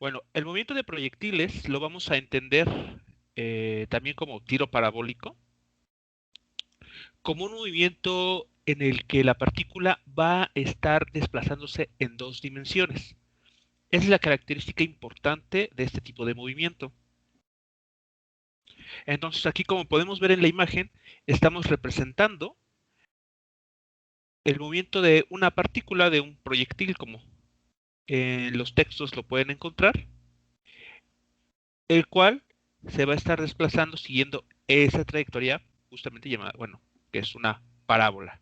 Bueno, el movimiento de proyectiles lo vamos a entender también como tiro parabólico, como un movimiento en el que la partícula va a estar desplazándose en dos dimensiones. Esa es la característica importante de este tipo de movimiento. Entonces aquí, como podemos ver en la imagen, estamos representando el movimiento de una partícula, de un proyectil, como en los textos lo pueden encontrar, el cual se va a estar desplazando siguiendo esa trayectoria justamente llamada, bueno, que es una parábola.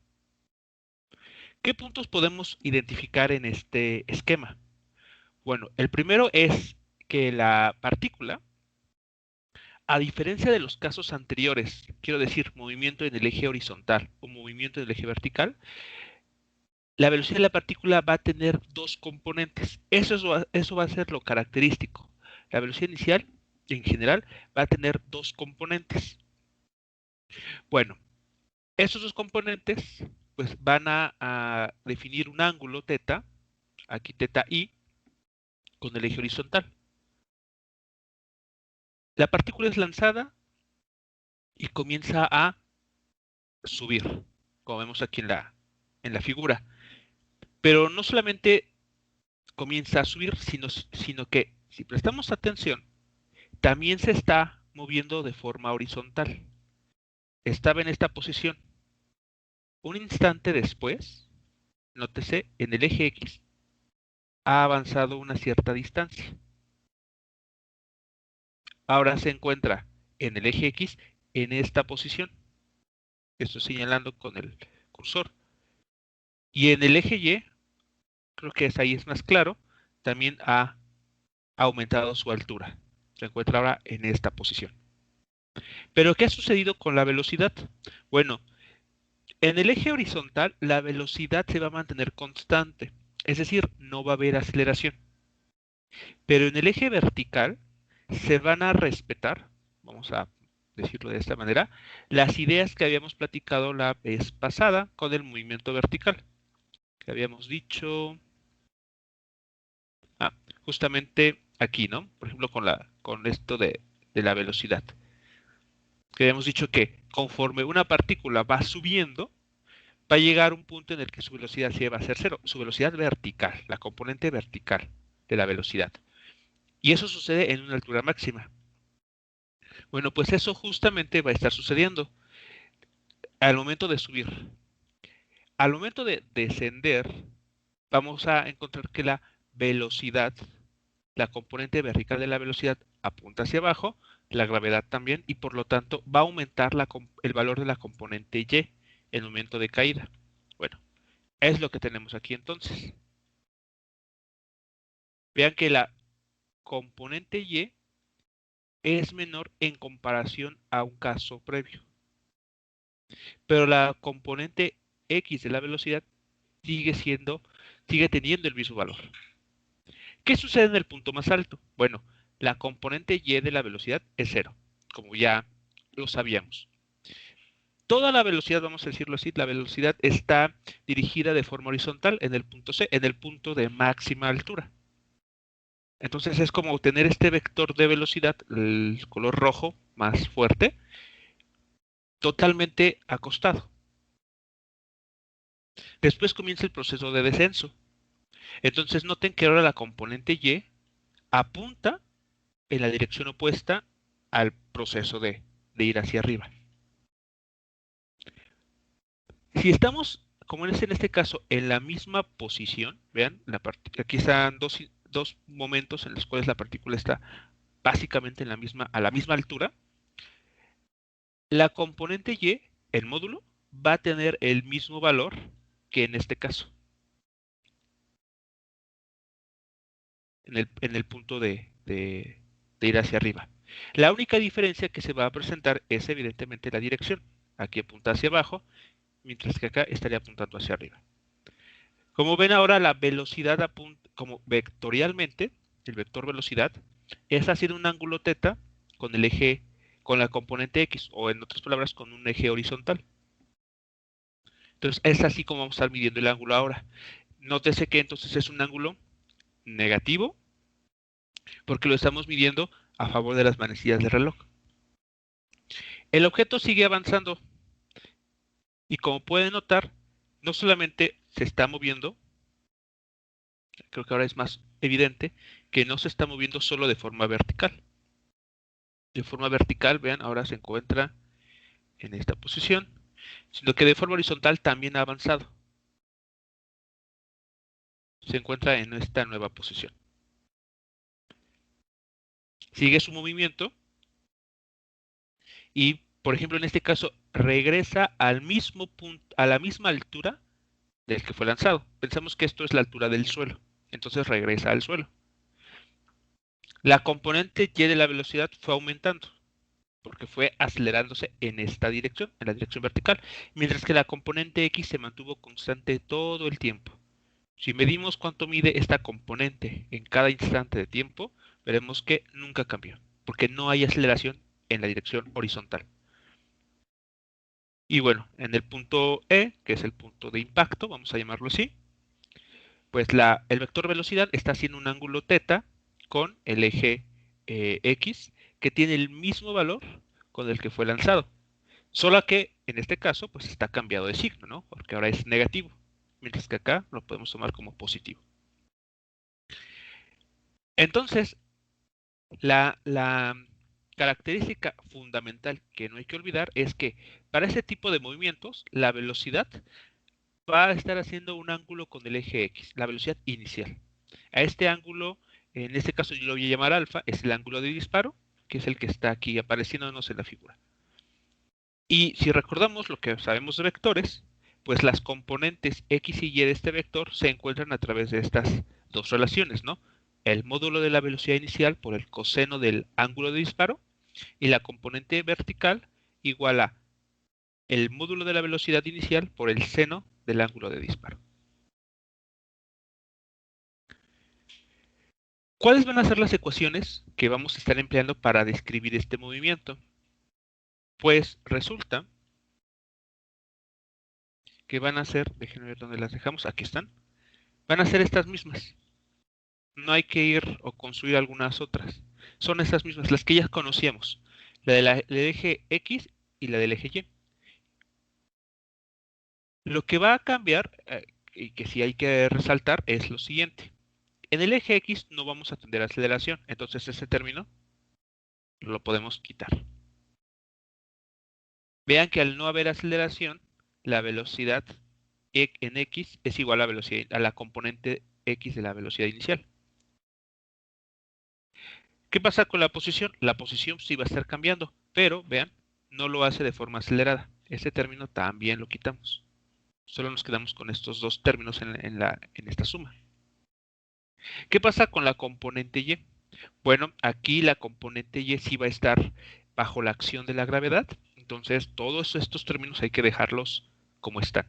¿Qué puntos podemos identificar en este esquema? Bueno, el primero es que la partícula, a diferencia de los casos anteriores, quiero decir, movimiento en el eje horizontal o movimiento en el eje vertical, la velocidad de la partícula va a tener dos componentes. Eso va a ser lo característico. La velocidad inicial, en general, va a tener dos componentes. Bueno, esos dos componentes pues van a definir un ángulo θ, aquí θ i, con el eje horizontal. La partícula es lanzada y comienza a subir, como vemos aquí en la figura. Pero no solamente comienza a subir, sino que si prestamos atención, también se está moviendo de forma horizontal. Estaba en esta posición. Un instante después, nótese, en el eje X ha avanzado una cierta distancia. Ahora se encuentra en el eje X en esta posición. Estoy señalando con el cursor. Y en el eje Y, creo que ahí es más claro, también ha aumentado su altura. Se encuentra ahora en esta posición. Pero ¿qué ha sucedido con la velocidad? Bueno, en el eje horizontal la velocidad se va a mantener constante, es decir, no va a haber aceleración. Pero en el eje vertical se van a respetar, vamos a decirlo de esta manera, las ideas que habíamos platicado la vez pasada con el movimiento vertical. Que habíamos dicho, ah, justamente aquí, ¿no? Por ejemplo, con esto de la velocidad. Que habíamos dicho que conforme una partícula va subiendo, va a llegar un punto en el que su velocidad sí va a ser cero, su velocidad vertical, la componente vertical de la velocidad. Y eso sucede en una altura máxima. Bueno, pues eso justamente va a estar sucediendo al momento de subir. Al momento de descender, vamos a encontrar que la velocidad, la componente vertical de la velocidad apunta hacia abajo, la gravedad también, y por lo tanto va a aumentar el valor de la componente Y en el momento de caída. Bueno, es lo que tenemos aquí entonces. Vean que la componente Y es menor en comparación a un caso previo. Pero la componente X de la velocidad sigue teniendo el mismo valor. ¿Qué sucede en el punto más alto? Bueno, la componente Y de la velocidad es cero, como ya lo sabíamos. Toda la velocidad, vamos a decirlo así, la velocidad está dirigida de forma horizontal en el punto C, en el punto de máxima altura. Entonces es como obtener este vector de velocidad, el color rojo más fuerte, totalmente acostado. Después comienza el proceso de descenso. Entonces noten que ahora la componente Y apunta en la dirección opuesta al proceso de ir hacia arriba. Si estamos, como en este caso, en la misma posición, vean, aquí están dos momentos en los cuales la partícula está básicamente a la misma altura, la componente Y, el módulo, va a tener el mismo valor que en este caso, en el punto de ir hacia arriba. La única diferencia que se va a presentar es evidentemente la dirección. Aquí apunta hacia abajo, mientras que acá estaría apuntando hacia arriba. Como ven ahora, la velocidad apunta como vectorialmente, el vector velocidad, es hacer un ángulo θ con el eje, con la componente X, o en otras palabras, con un eje horizontal. Entonces, es así como vamos a estar midiendo el ángulo ahora. Nótese que entonces es un ángulo negativo, porque lo estamos midiendo a favor de las manecillas del reloj. El objeto sigue avanzando y como pueden notar, no solamente se está moviendo, creo que ahora es más evidente que no se está moviendo solo de forma vertical. De forma vertical, vean, ahora se encuentra en esta posición, sino que de forma horizontal también ha avanzado. Se encuentra en esta nueva posición. Sigue su movimiento y, por ejemplo, en este caso, regresa al mismo punto, a la misma altura del que fue lanzado. Pensamos que esto es la altura del suelo, entonces regresa al suelo. La componente y de la velocidad fue aumentando, porque fue acelerándose en esta dirección, en la dirección vertical, mientras que la componente X se mantuvo constante todo el tiempo. Si medimos cuánto mide esta componente en cada instante de tiempo, veremos que nunca cambió, porque no hay aceleración en la dirección horizontal. Y bueno, en el punto E, que es el punto de impacto, vamos a llamarlo así, pues el vector velocidad está haciendo un ángulo θ con el eje X, que tiene el mismo valor con el que fue lanzado. Solo que en este caso, pues está cambiado de signo, ¿no? Porque ahora es negativo, mientras que acá lo podemos tomar como positivo. Entonces, la característica fundamental que no hay que olvidar es que para este tipo de movimientos, la velocidad va a estar haciendo un ángulo con el eje X, la velocidad inicial. A este ángulo, en este caso yo lo voy a llamar alfa, es el ángulo de disparo, que es el que está aquí apareciéndonos en la figura. Y si recordamos lo que sabemos de vectores, pues las componentes X y Y de este vector se encuentran a través de estas dos relaciones, ¿no? El módulo de la velocidad inicial por el coseno del ángulo de disparo y la componente vertical igual a el módulo de la velocidad inicial por el seno del ángulo de disparo. ¿Cuáles van a ser las ecuaciones que vamos a estar empleando para describir este movimiento? Pues resulta que van a ser, déjenme ver dónde las dejamos, aquí están, van a ser estas mismas. No hay que ir o construir algunas otras. Son estas mismas, las que ya conocíamos. La del eje X y la del eje Y. Lo que va a cambiar, y que sí hay que resaltar, es lo siguiente. En el eje X no vamos a tener aceleración, entonces ese término lo podemos quitar. Vean que al no haber aceleración, la velocidad en X es igual a la componente X de la velocidad inicial. ¿Qué pasa con la posición? La posición sí va a estar cambiando, pero vean, no lo hace de forma acelerada. Este término también lo quitamos. Solo nos quedamos con estos dos términos en esta suma. ¿Qué pasa con la componente Y? Bueno, aquí la componente Y sí va a estar bajo la acción de la gravedad. Entonces, todos estos términos hay que dejarlos como están.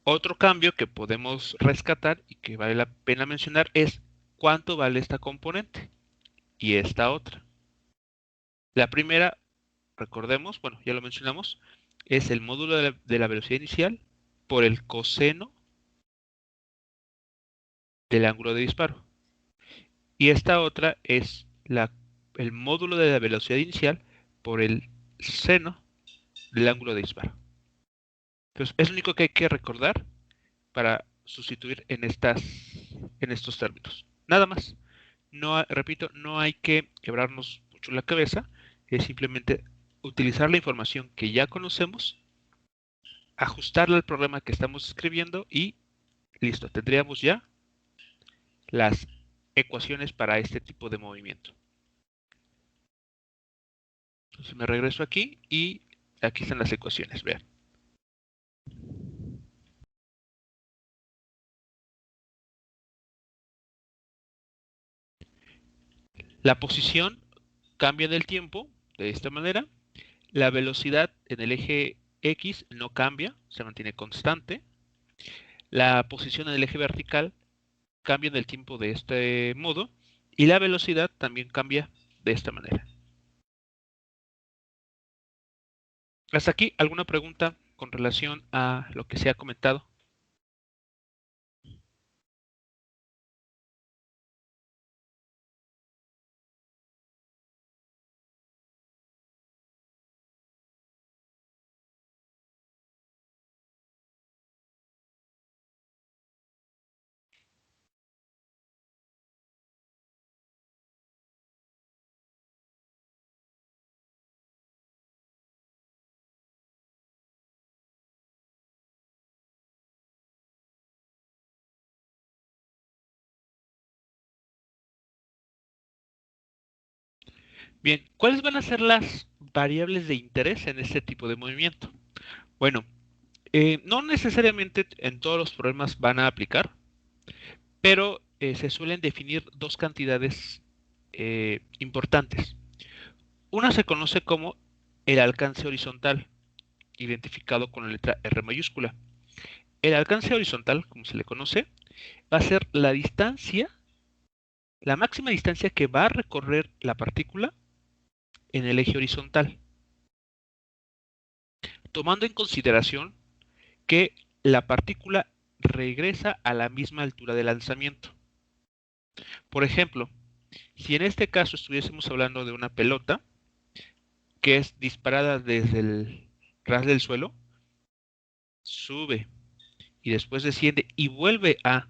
Otro cambio que podemos rescatar y que vale la pena mencionar es cuánto vale esta componente y esta otra. La primera, recordemos, bueno, ya lo mencionamos, es el módulo de la velocidad inicial por el coseno del ángulo de disparo. Y esta otra es el módulo de la velocidad inicial por el seno del ángulo de disparo. Entonces, es lo único que hay que recordar para sustituir en estos términos. Nada más. No, repito, no hay que quebrarnos mucho la cabeza, es simplemente utilizar la información que ya conocemos, ajustarla al programa que estamos escribiendo y listo, tendríamos ya las ecuaciones para este tipo de movimiento. Entonces me regreso aquí y aquí están las ecuaciones, vean. La posición cambia en el tiempo de esta manera. La velocidad en el eje X no cambia, se mantiene constante. La posición en el eje vertical cambia en el tiempo de este modo y la velocidad también cambia de esta manera. Hasta aquí, ¿alguna pregunta con relación a lo que se ha comentado? Bien, ¿cuáles van a ser las variables de interés en este tipo de movimiento? Bueno, no necesariamente en todos los problemas van a aplicar, pero se suelen definir dos cantidades importantes. Una se conoce como el alcance horizontal, identificado con la letra R mayúscula. El alcance horizontal, como se le conoce, va a ser la distancia, la máxima distancia que va a recorrer la partícula en el eje horizontal, tomando en consideración que la partícula regresa a la misma altura de lanzamiento. Por ejemplo, si en este caso estuviésemos hablando de una pelota que es disparada desde el ras del suelo, sube y después desciende y vuelve a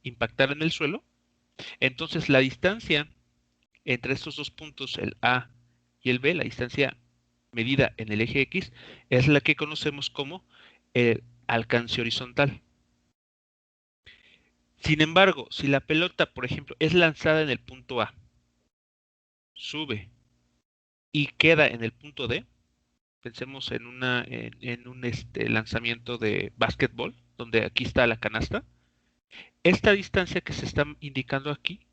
impactar en el suelo, entonces la distancia entre estos dos puntos, el A y el B, la distancia medida en el eje X, es la que conocemos como el alcance horizontal. Sin embargo, si la pelota, por ejemplo, es lanzada en el punto A, sube y queda en el punto D, pensemos en un lanzamiento de básquetbol, donde aquí está la canasta, esta distancia que se está indicando aquí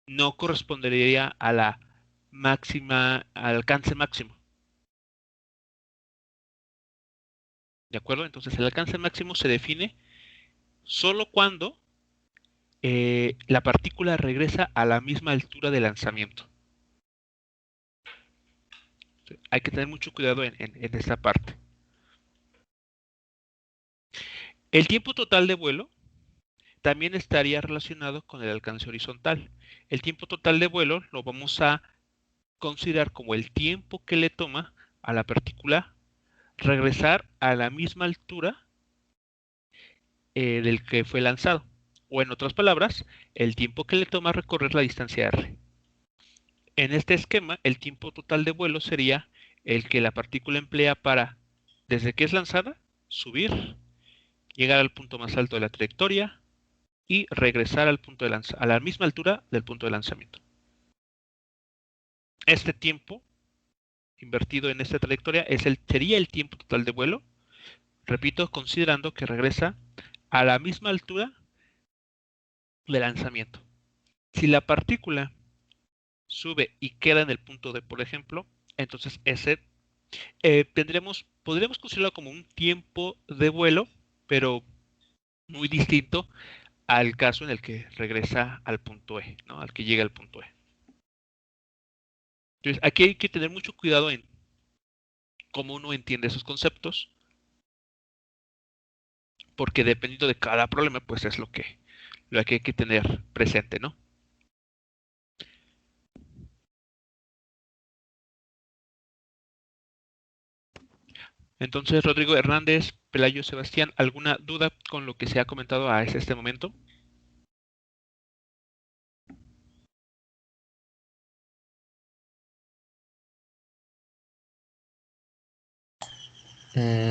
no correspondería a la máxima, al alcance máximo. ¿De acuerdo? Entonces el alcance máximo se define solo cuando la partícula regresa a la misma altura de lanzamiento. Hay que tener mucho cuidado en esta parte. El tiempo total de vuelo también estaría relacionado con el alcance horizontal. El tiempo total de vuelo lo vamos a considerar como el tiempo que le toma a la partícula regresar a la misma altura del que fue lanzado. O en otras palabras, el tiempo que le toma recorrer la distancia r. En este esquema, el tiempo total de vuelo sería el que la partícula emplea para, desde que es lanzada, subir, llegar al punto más alto de la trayectoria y regresar al punto de a la misma altura del punto de lanzamiento. Este tiempo invertido en esta trayectoria sería el tiempo total de vuelo, repito, considerando que regresa a la misma altura de lanzamiento. Si la partícula sube y queda en el punto D, por ejemplo, entonces ese podríamos considerarlo como un tiempo de vuelo, pero muy distinto al caso en el que regresa al punto E, ¿no? Al que llega al punto E. Entonces, aquí hay que tener mucho cuidado en cómo uno entiende esos conceptos, porque dependiendo de cada problema, pues es lo que hay que tener presente, ¿no? Entonces, Rodrigo Hernández, Pelayo Sebastián, ¿alguna duda con lo que se ha comentado hasta este momento?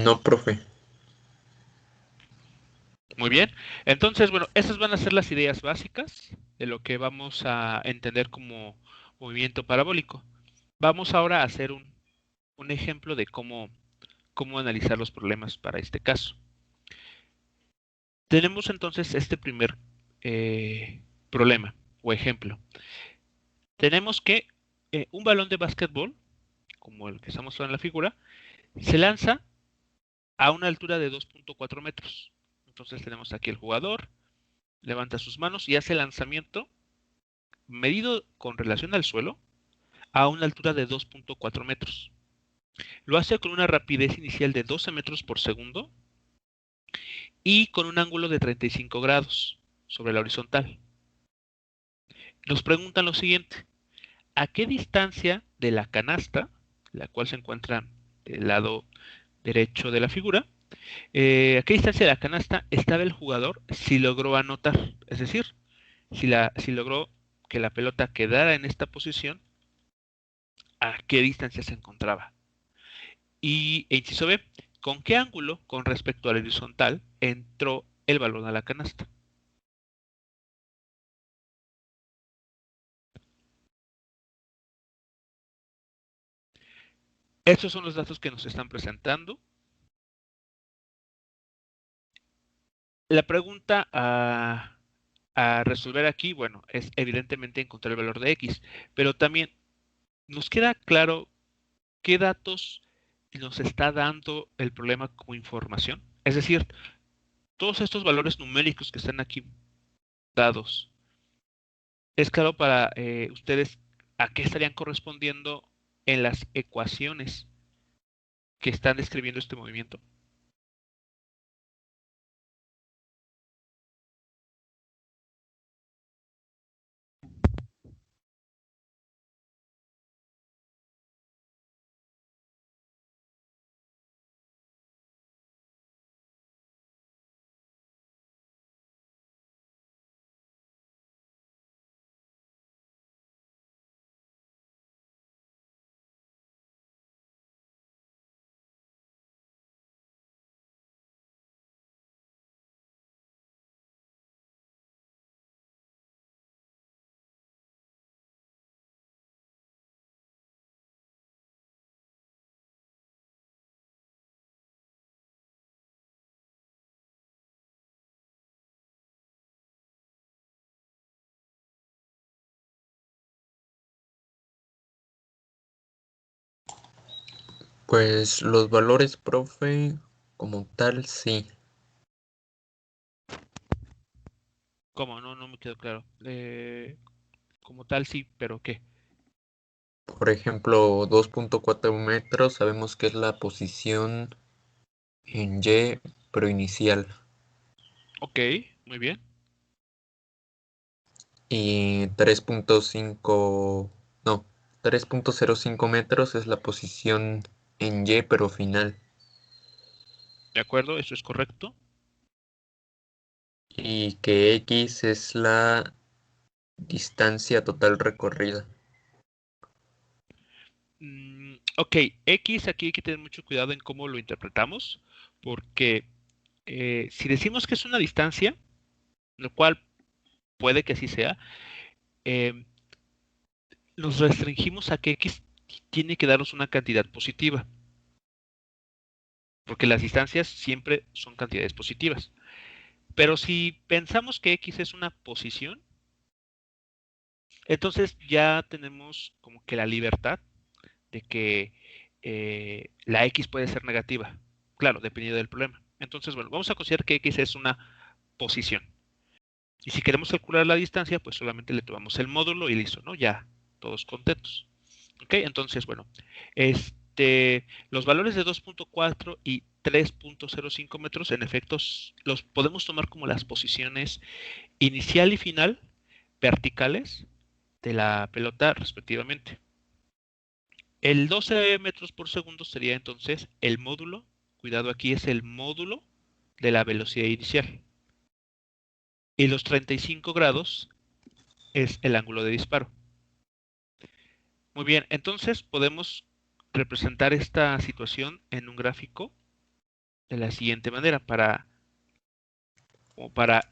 No, profe. Muy bien. Entonces, bueno, esas van a ser las ideas básicas de lo que vamos a entender como movimiento parabólico. Vamos ahora a hacer un ejemplo de cómo analizar los problemas para este caso. Tenemos entonces este primer problema o ejemplo. Tenemos que un balón de básquetbol, como el que está mostrado en la figura, se lanza a una altura de 2.4 metros. Entonces tenemos aquí el jugador, levanta sus manos y hace el lanzamiento medido con relación al suelo a una altura de 2.4 metros. Lo hace con una rapidez inicial de 12 metros por segundo y con un ángulo de 35 grados sobre la horizontal. Nos preguntan lo siguiente: ¿a qué distancia de la canasta, la cual se encuentra del lado derecho de la figura, a qué distancia de la canasta estaba el jugador si logró anotar? Es decir, si logró que la pelota quedara en esta posición, ¿a qué distancia se encontraba? Y inciso B, ¿con qué ángulo con respecto al horizontal entró el balón a la canasta? Estos son los datos que nos están presentando. La pregunta a resolver aquí, bueno, es evidentemente encontrar el valor de X, pero también nos queda claro qué datos nos está dando el problema como información. Es decir, todos estos valores numéricos que están aquí dados, es claro para ustedes a qué estarían correspondiendo en las ecuaciones que están describiendo este movimiento. Pues los valores, profe, como tal, sí. ¿Cómo? No me quedó claro. Como tal, sí, pero ¿qué? Por ejemplo, 2.4 metros, sabemos que es la posición en Y, pero inicial. Ok, muy bien. Y 3.5, no, 3.05 metros es la posición en Y, pero final. De acuerdo, eso es correcto. Y que X es la distancia total recorrida. Ok, X aquí hay que tener mucho cuidado en cómo lo interpretamos, porque si decimos que es una distancia, lo cual puede que así sea, eh, nos restringimos a que X tiene que darnos una cantidad positiva, porque las distancias siempre son cantidades positivas. Pero si pensamos que X es una posición, entonces ya tenemos como que la libertad de que la X puede ser negativa. Claro, dependiendo del problema. Entonces, bueno, vamos a considerar que X es una posición. Y si queremos calcular la distancia, pues solamente le tomamos el módulo y listo, ¿no? Ya, todos contentos. ¿Ok? Entonces, bueno, los valores de 2.4 y 3.05 metros, en efecto, los podemos tomar como las posiciones inicial y final verticales de la pelota respectivamente. El 12 metros por segundo sería entonces el módulo, cuidado aquí es el módulo de la velocidad inicial. Y los 35 grados es el ángulo de disparo. Muy bien, entonces podemos representar esta situación en un gráfico de la siguiente manera para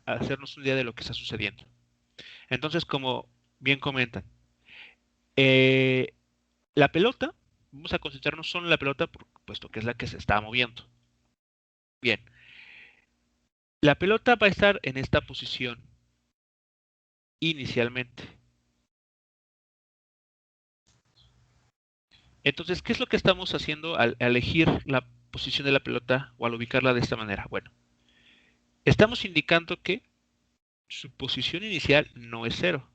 hacernos una idea de lo que está sucediendo. Entonces, como bien comentan, eh, la pelota, vamos a concentrarnos solo en la pelota, puesto que es la que se está moviendo. Bien, la pelota va a estar en esta posición inicialmente. Entonces, ¿qué es lo que estamos haciendo al elegir la posición de la pelota o al ubicarla de esta manera? Bueno, estamos indicando que su posición inicial no es cero,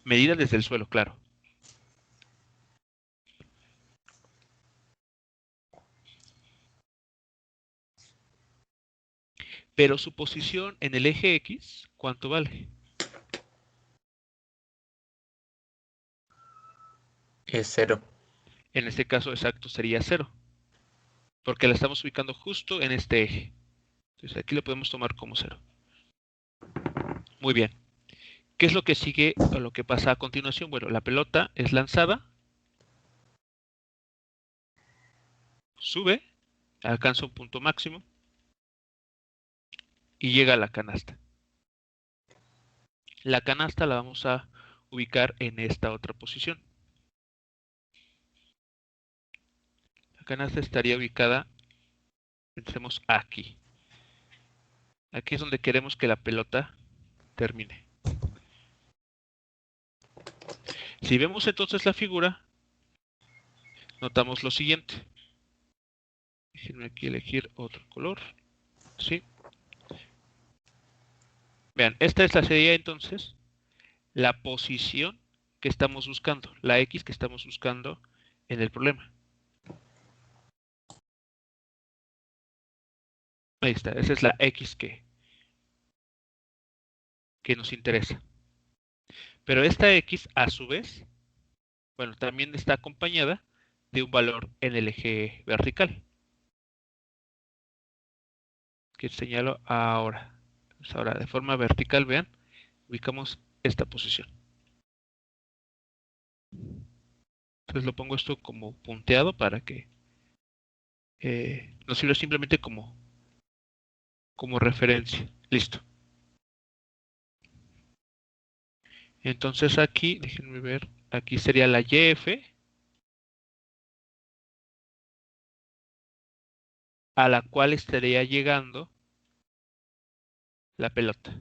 medida desde el suelo, claro. Pero su posición en el eje X, ¿cuánto vale? Es cero. En este caso exacto sería cero, porque la estamos ubicando justo en este eje. Entonces aquí lo podemos tomar como cero. Muy bien. ¿Qué es lo que sigue o lo que pasa a continuación? Bueno, la pelota es lanzada, sube, alcanza un punto máximo y llega a la canasta. La canasta la vamos a ubicar en esta otra posición. canasta estaría ubicada, pensemos aquí. Aquí es donde queremos que la pelota termine. Si vemos entonces la figura, notamos lo siguiente. Déjenme aquí elegir otro color. ¿Sí? Vean, esta sería entonces la posición que estamos buscando, la X que estamos buscando en el problema. Ahí está, esa es la X que nos interesa. Pero esta X, a su vez, bueno, también está acompañada de un valor en el eje vertical, que señalo ahora. Pues ahora, de forma vertical, vean, ubicamos esta posición. Entonces lo pongo esto como punteado para que nos sirva simplemente como referencia. Listo. Entonces aquí, déjenme ver, aquí sería la YF a la cual estaría llegando la pelota.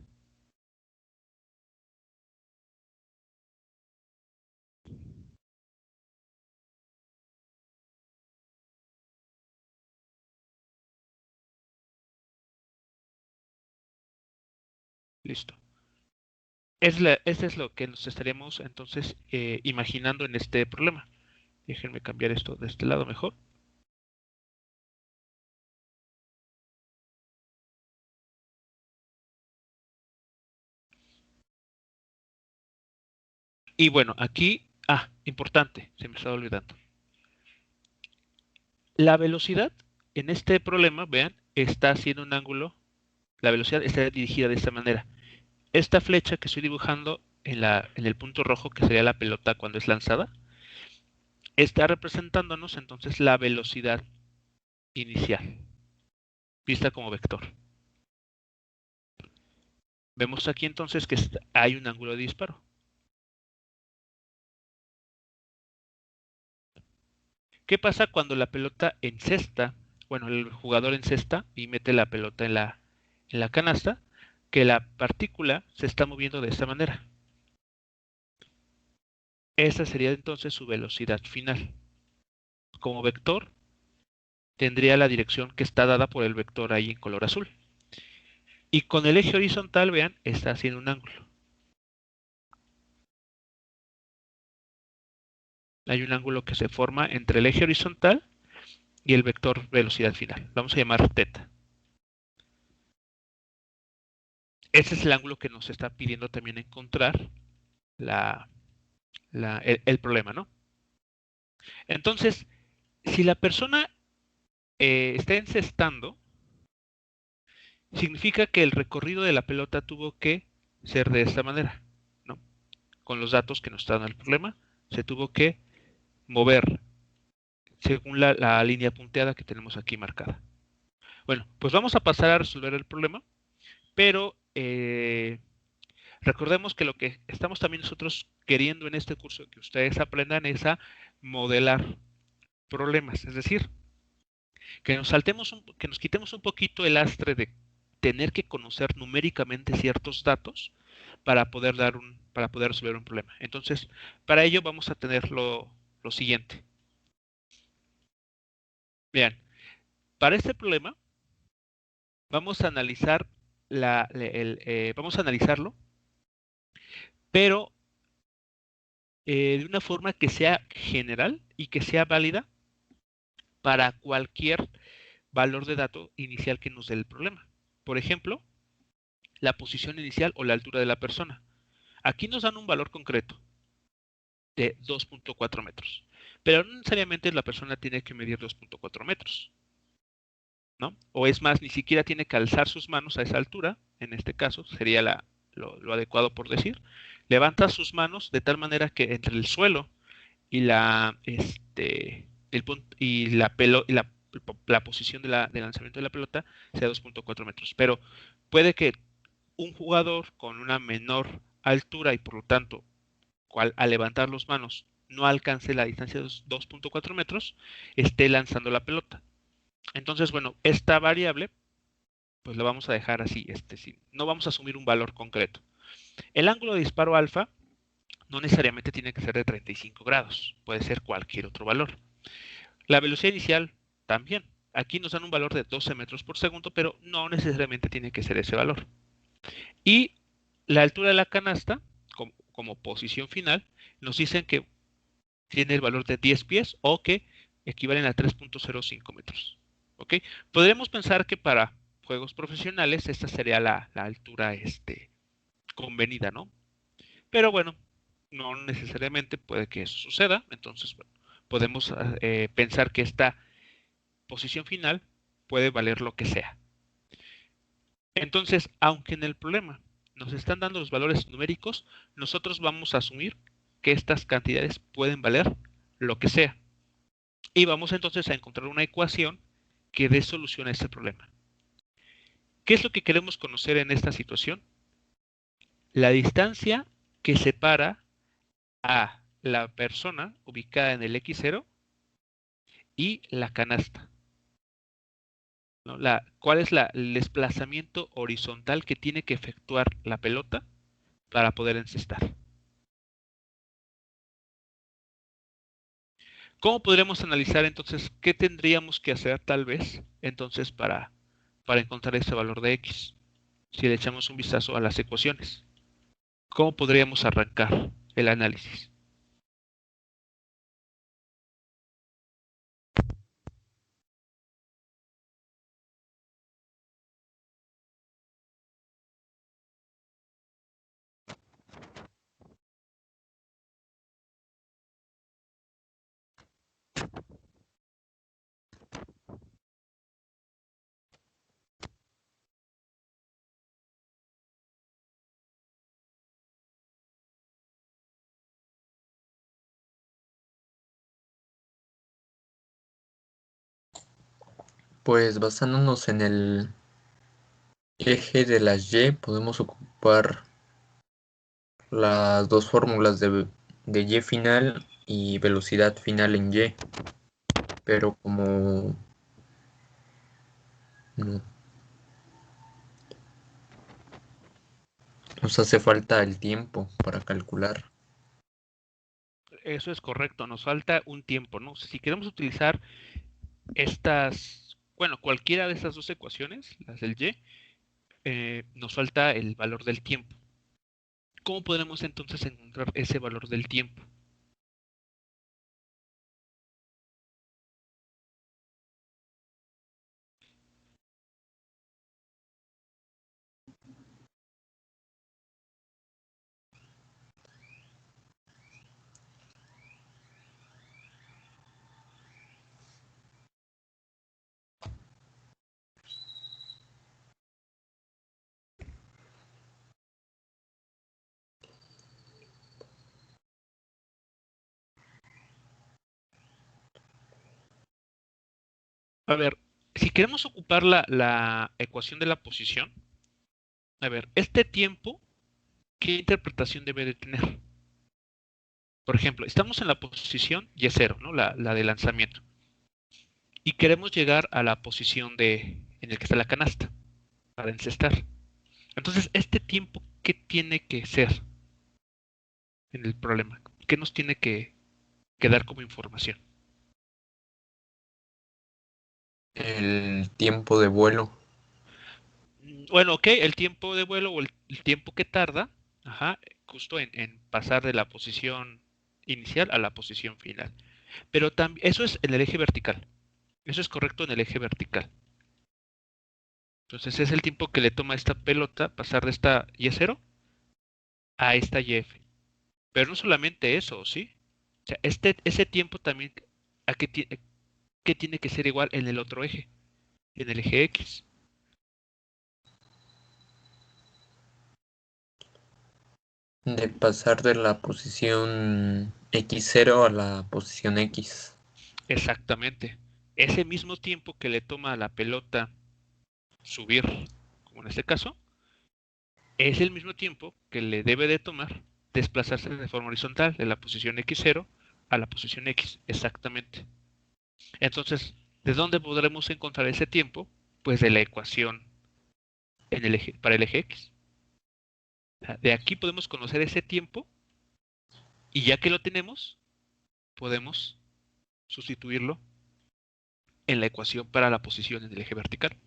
Listo. Este es lo que nos estaríamos entonces imaginando en este problema. Déjenme cambiar esto de este lado mejor. Y bueno, aquí, importante, se me estaba olvidando. La velocidad en este problema, vean, está haciendo un ángulo, la velocidad está dirigida de esta manera. Esta flecha que estoy dibujando en el punto rojo, que sería la pelota cuando es lanzada, está representándonos entonces la velocidad inicial, vista como vector. Vemos aquí entonces que hay un ángulo de disparo. ¿Qué pasa cuando la pelota encesta? Bueno, el jugador encesta y mete la pelota en la canasta, que la partícula se está moviendo de esta manera. Esa sería entonces su velocidad final. Como vector, tendría la dirección que está dada por el vector ahí en color azul. Y con el eje horizontal, vean, está haciendo un ángulo. Hay un ángulo que se forma entre el eje horizontal y el vector velocidad final. Vamos a llamar θ. Ese es el ángulo que nos está pidiendo también encontrar el problema, ¿no? Entonces, si la persona está encestando, significa que el recorrido de la pelota tuvo que ser de esta manera, ¿no? Con los datos que nos están dando el problema, se tuvo que mover según la línea punteada que tenemos aquí marcada. Bueno, pues vamos a pasar a resolver el problema, pero recordemos que lo que estamos también nosotros queriendo en este curso que ustedes aprendan es a modelar problemas, es decir, que nos quitemos un poquito el lastre de tener que conocer numéricamente ciertos datos para poder resolver un problema. Entonces, para ello vamos a tener lo siguiente. Vean, para este problema vamos a analizar vamos a analizarlo, pero de una forma que sea general y que sea válida para cualquier valor de dato inicial que nos dé el problema. Por ejemplo, la posición inicial o la altura de la persona. Aquí nos dan un valor concreto de 2.4 metros, pero no necesariamente la persona tiene que medir 2.4 metros, ¿no? O es más, ni siquiera tiene que alzar sus manos a esa altura, en este caso sería lo adecuado por decir. Levanta sus manos de tal manera que entre el suelo y la posición de lanzamiento de la pelota sea 2.4 metros. Pero puede que un jugador con una menor altura y por lo tanto al levantar las manos no alcance la distancia de 2.4 metros, esté lanzando la pelota. Entonces, bueno, esta variable, pues la vamos a dejar así, sí, no vamos a asumir un valor concreto. El ángulo de disparo alfa no necesariamente tiene que ser de 35 grados, puede ser cualquier otro valor. La velocidad inicial también. Aquí nos dan un valor de 12 metros por segundo, pero no necesariamente tiene que ser ese valor. Y la altura de la canasta, como posición final, nos dicen que tiene el valor de 10 pies o que equivalen a 3.05 metros. ¿Ok? Podríamos pensar que para juegos profesionales esta sería la altura convenida, ¿no? Pero bueno, no necesariamente puede que eso suceda. Entonces, bueno, podemos pensar que esta posición final puede valer lo que sea. Entonces, aunque en el problema nos están dando los valores numéricos, nosotros vamos a asumir que estas cantidades pueden valer lo que sea. Y vamos entonces a encontrar una ecuación que dé solución a este problema. ¿Qué es lo que queremos conocer en esta situación? La distancia que separa a la persona ubicada en el X0 y la canasta, ¿no? ¿Cuál es el desplazamiento horizontal que tiene que efectuar la pelota para poder encestar? ¿Cómo podríamos analizar entonces qué tendríamos que hacer tal vez entonces para encontrar ese valor de X? Si le echamos un vistazo a las ecuaciones, ¿cómo podríamos arrancar el análisis? Pues basándonos en el eje de las Y, podemos ocupar las dos fórmulas de Y final y velocidad final en Y. Pero como no, nos hace falta el tiempo para calcular. Eso es correcto, nos falta un tiempo, ¿no? Si queremos utilizar bueno, cualquiera de estas dos ecuaciones, las del Y, nos falta el valor del tiempo. ¿Cómo podremos entonces encontrar ese valor del tiempo? A ver, si queremos ocupar la ecuación de la posición, a ver, este tiempo, ¿qué interpretación debe de tener? Por ejemplo, estamos en la posición Y0, ¿no? La de lanzamiento. Y queremos llegar a la posición en el que está la canasta para encestar. Entonces, este tiempo, ¿qué tiene que ser en el problema? ¿Qué nos tiene que dar como información? El tiempo de vuelo. Bueno, ok, el tiempo de vuelo o el tiempo que tarda, ajá, justo en pasar de la posición inicial a la posición final. Pero también, eso es en el eje vertical. Eso es correcto en el eje vertical. Entonces es el tiempo que le toma a esta pelota pasar de esta Y0 a esta YF. Pero no solamente eso, ¿sí? O sea, ese tiempo también, ¿qué tiene que ser igual en el otro eje? En el eje X. De pasar de la posición X0 a la posición X. Exactamente. Ese mismo tiempo que le toma a la pelota subir, como en este caso, es el mismo tiempo que le debe de tomar desplazarse de forma horizontal de la posición X0 a la posición X, exactamente. Entonces, ¿de dónde podremos encontrar ese tiempo? Pues de la ecuación para el eje X. De aquí podemos conocer ese tiempo y ya que lo tenemos, podemos sustituirlo en la ecuación para la posición en el eje vertical.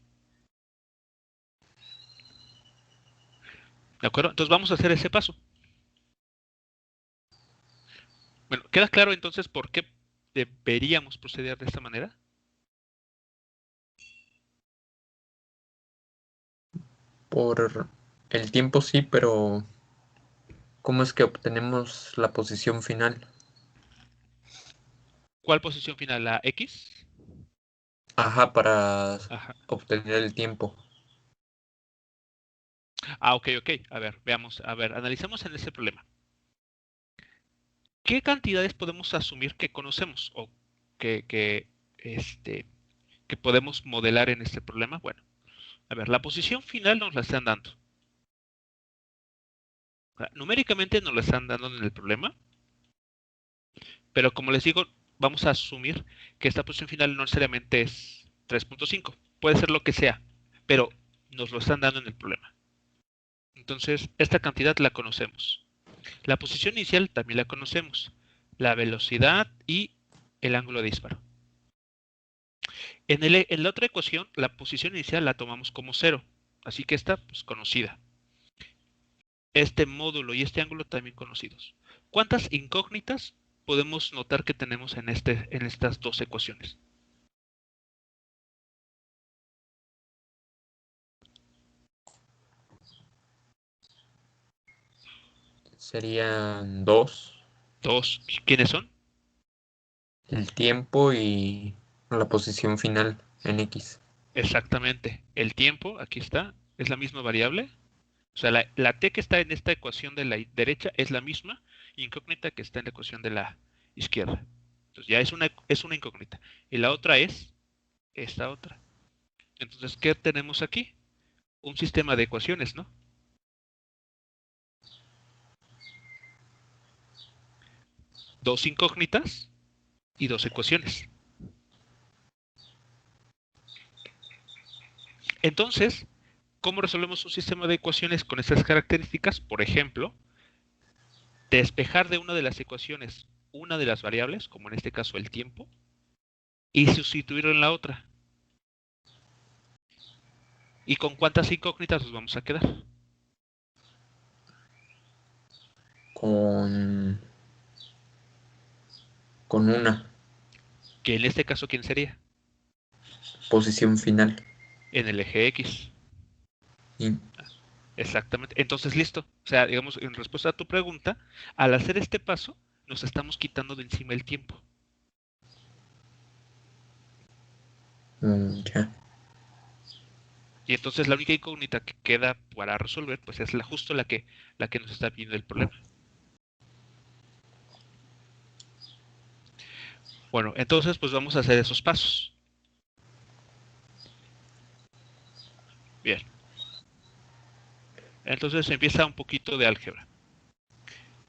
¿De acuerdo? Entonces vamos a hacer ese paso. Bueno, ¿queda claro entonces por qué deberíamos proceder de esta manera? Por el tiempo sí, pero ¿cómo es que obtenemos la posición final? ¿Cuál posición final? ¿La X? Ajá, para Ajá. obtener el tiempo. Ah, ok. A ver, veamos, a ver, analicemos en ese problema. ¿Qué cantidades podemos asumir que conocemos o que que podemos modelar en este problema? Bueno, a ver, la posición final nos la están dando. O sea, numéricamente nos la están dando en el problema, pero como les digo, vamos a asumir que esta posición final no necesariamente es 3.5. Puede ser lo que sea, pero nos lo están dando en el problema. Entonces, esta cantidad la conocemos. La posición inicial también la conocemos. La velocidad y el ángulo de disparo. En la otra ecuación, la posición inicial la tomamos como 0. Así que esta, pues conocida. Este módulo y este ángulo también conocidos. ¿Cuántas incógnitas podemos notar que tenemos en estas dos ecuaciones? Serían dos, Dos. ¿Quiénes son? el tiempo y la posición final en X. Exactamente. El tiempo, aquí está, es la misma variable. O sea, la t que está en esta ecuación de la derecha es la misma incógnita que está en la ecuación de la izquierda. Entonces ya es una incógnita. Y la otra es esta otra. Entonces, ¿qué tenemos aquí? Un sistema de ecuaciones, ¿no? Dos incógnitas y dos ecuaciones. Entonces, ¿cómo resolvemos un sistema de ecuaciones con estas características? Por ejemplo, despejar de una de las ecuaciones una de las variables, como en este caso el tiempo, y sustituirlo en la otra. ¿Y con cuántas incógnitas nos vamos a quedar? Con, con una Que en este caso, ¿quién sería? posición final. En el eje X. Y, Exactamente. Entonces, listo. O sea, digamos, en respuesta a tu pregunta, al hacer este paso, nos estamos quitando de encima el tiempo. ya. Y entonces la única incógnita que queda para resolver, pues es justo la que nos está viendo el problema. Bueno, entonces pues vamos a hacer esos pasos. Bien. Entonces empieza un poquito de álgebra.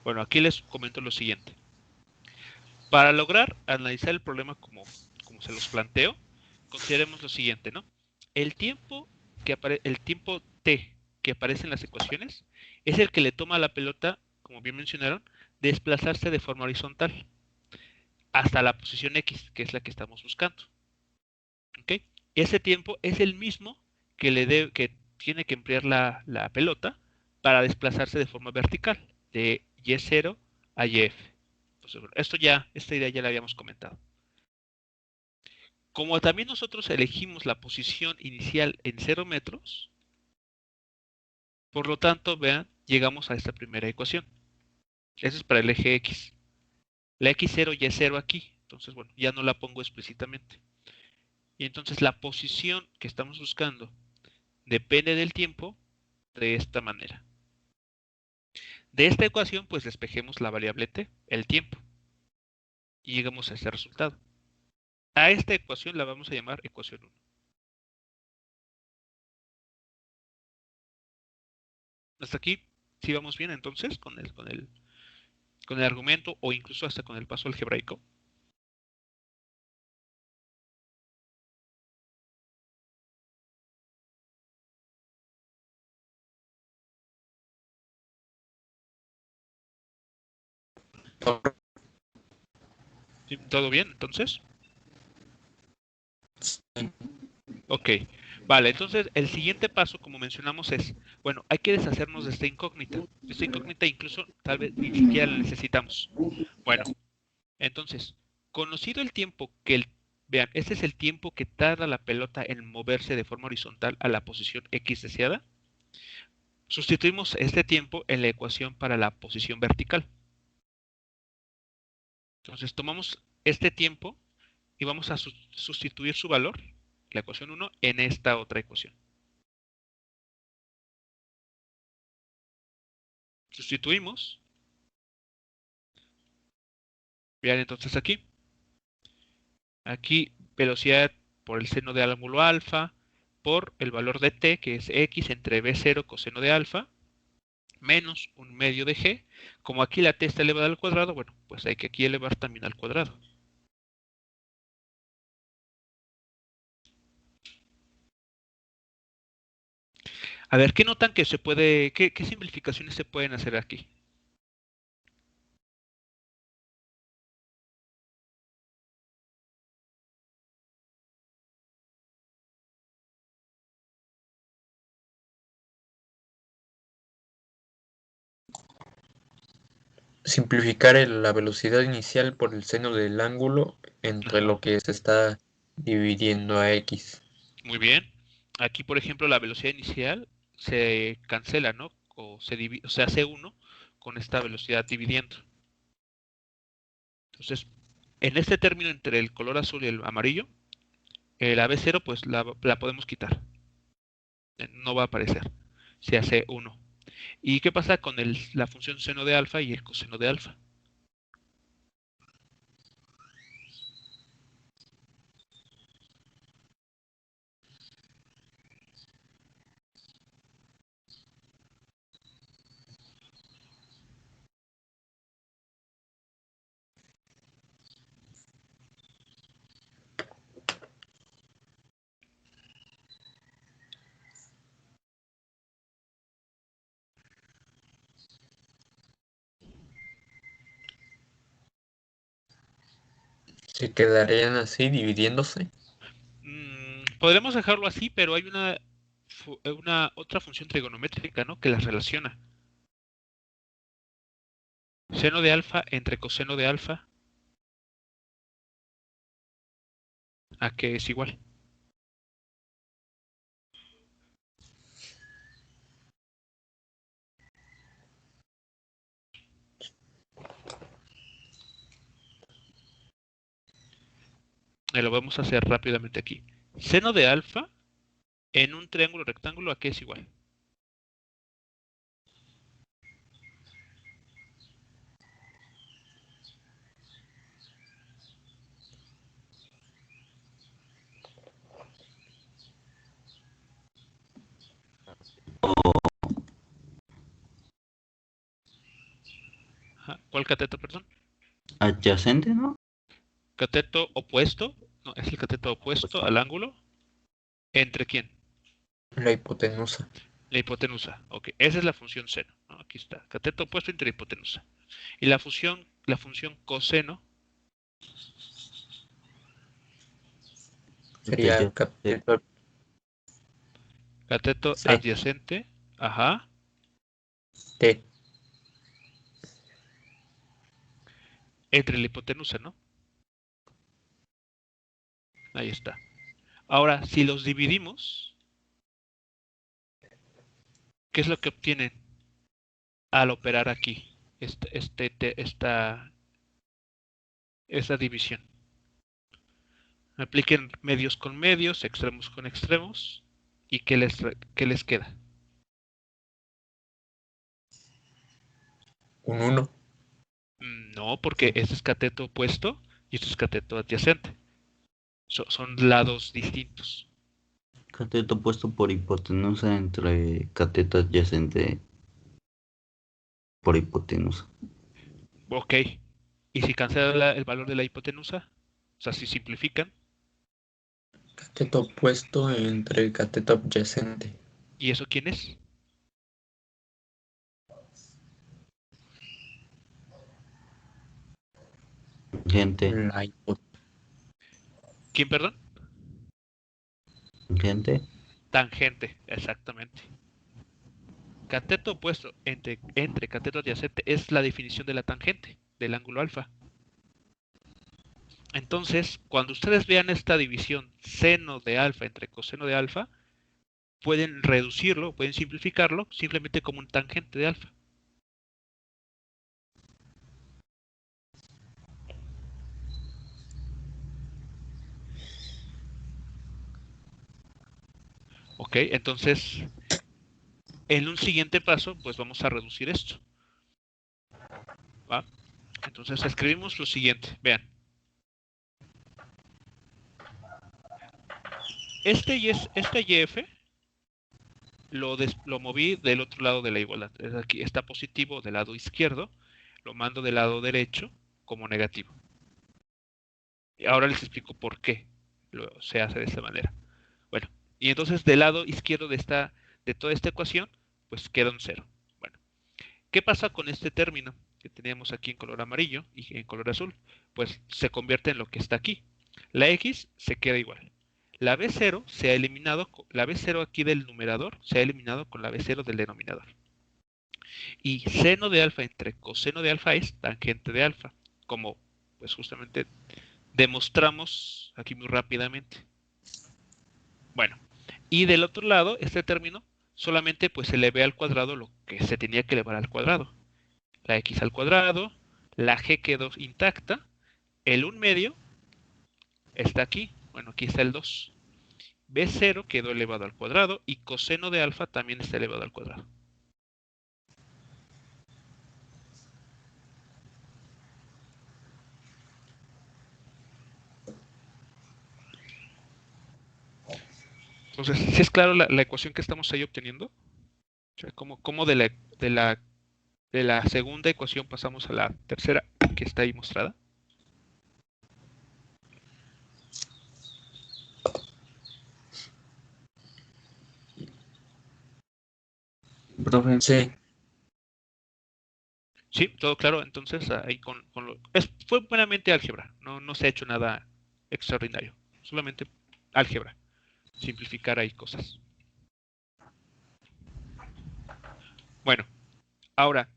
Bueno, aquí les comento lo siguiente. Para lograr analizar el problema como se los planteo, consideremos lo siguiente, ¿no? El tiempo el tiempo t que aparece en las ecuaciones es el que le toma a la pelota, como bien mencionaron, desplazarse de forma horizontal hasta la posición X, que es la que estamos buscando. ¿Ok? Ese tiempo es el mismo que tiene que emplear la pelota para desplazarse de forma vertical, de Y0 a YF. Entonces, bueno, esta idea ya la habíamos comentado. Como también nosotros elegimos la posición inicial en 0 metros, por lo tanto, vean, llegamos a esta primera ecuación. Eso es para el eje X. La X0 y Y0 aquí. Entonces, bueno, ya no la pongo explícitamente. Y entonces la posición que estamos buscando depende del tiempo de esta manera. De esta ecuación, pues despejemos la variable t, el tiempo, y llegamos a este resultado. A esta ecuación la vamos a llamar ecuación 1. Hasta aquí, ¿sí vamos bien entonces con el con el argumento o incluso hasta con el paso algebraico. ¿Sí? ¿Todo bien, entonces? Ok, vale, entonces el siguiente paso, como mencionamos, es, bueno, hay que deshacernos de esta incógnita. Esta incógnita incluso tal vez ni siquiera la necesitamos. Bueno, entonces, conocido el tiempo vean, este es el tiempo que tarda la pelota en moverse de forma horizontal a la posición X deseada. Sustituimos este tiempo en la ecuación para la posición vertical. Entonces, tomamos este tiempo y vamos a sustituir su valor, la ecuación 1, en esta otra ecuación. Sustituimos. Vean entonces aquí velocidad por el seno del ángulo alfa, por el valor de t, que es x entre b0 coseno de alfa, menos un medio de g. Como aquí la t está elevada al cuadrado, bueno, pues hay que aquí elevar también al cuadrado. A ver, ¿qué notan que se puede, qué simplificaciones se pueden hacer aquí? Simplificar la velocidad inicial por el seno del ángulo entre Ajá, lo que se está dividiendo a x. muy bien. Aquí, por ejemplo, la velocidad inicial se cancela, ¿no? O se hace 1 con esta velocidad dividiendo. Entonces, en este término entre el color azul y el amarillo, la B0 pues la podemos quitar. No va a aparecer. Se hace 1. ¿Y qué pasa con la función seno de alfa y el coseno de alfa? Se quedarían así dividiéndose. Podremos dejarlo así, pero hay una otra función trigonométrica, ¿no? Que las relaciona. Seno de alfa entre coseno de alfa, ¿a qué es igual? Lo vamos a hacer rápidamente aquí. Seno de alfa en un triángulo rectángulo, ¿a qué es igual? Ajá, ¿cuál cateto, perdón? Adyacente, ¿no? Cateto opuesto, no, es el cateto opuesto al ángulo. ¿Entre quién? La hipotenusa. La hipotenusa. Ok, esa es la función seno, ¿no? Aquí está, cateto opuesto entre hipotenusa. Y la función coseno, Sería cateto cateto C, adyacente, ajá, T. entre la hipotenusa, ¿no? Ahí está. Ahora, si los dividimos, ¿qué es lo que obtienen al operar aquí esta división? Apliquen medios con medios, extremos con extremos, ¿y qué les queda? Un 1. No, porque este es cateto opuesto y este es cateto adyacente. Son lados distintos. Cateto puesto por hipotenusa entre cateto adyacente por hipotenusa. Ok. ¿Y si cancelan el valor de la hipotenusa? O sea, si simplifican. Cateto opuesto entre cateto adyacente. ¿Y eso quién es? Gente, La hipo- ¿Quién, perdón? gente. Tangente, exactamente. Cateto opuesto entre cateto adyacente es la definición de la tangente, del ángulo alfa. Entonces, cuando ustedes vean esta división seno de alfa entre coseno de alfa, pueden reducirlo, pueden simplificarlo simplemente como un tangente de alfa. Ok, entonces en un siguiente paso, pues vamos a reducir esto. ¿Va? Entonces escribimos lo siguiente, vean. Este YF lo moví del otro lado de la igualdad. Es aquí está positivo del lado izquierdo, lo mando del lado derecho como negativo. Y ahora les explico por qué se hace de esta manera. Bueno, y entonces del lado izquierdo de toda esta ecuación, pues queda un cero. Bueno, ¿qué pasa con este término que teníamos aquí en color amarillo y en color azul? Pues se convierte en lo que está aquí. La X se queda igual. La B0 se ha eliminado, la B0 aquí del numerador se ha eliminado con la B0 del denominador. Y seno de alfa entre coseno de alfa es tangente de alfa, como pues justamente demostramos aquí muy rápidamente. Bueno, y del otro lado, este término solamente pues se le ve al cuadrado lo que se tenía que elevar al cuadrado. La x al cuadrado, la g quedó intacta, el 1 medio está aquí, bueno, aquí está el 2. B0 quedó elevado al cuadrado y coseno de alfa también está elevado al cuadrado. Entonces, ¿sí es claro la ecuación que estamos ahí obteniendo? O sea, cómo de la segunda ecuación pasamos a la tercera que está ahí mostrada. Profe, Sí, Sí, todo claro. Entonces, ahí fue meramente álgebra. No se ha hecho nada extraordinario. Solamente álgebra. Simplificar ahí cosas. Bueno, ahora,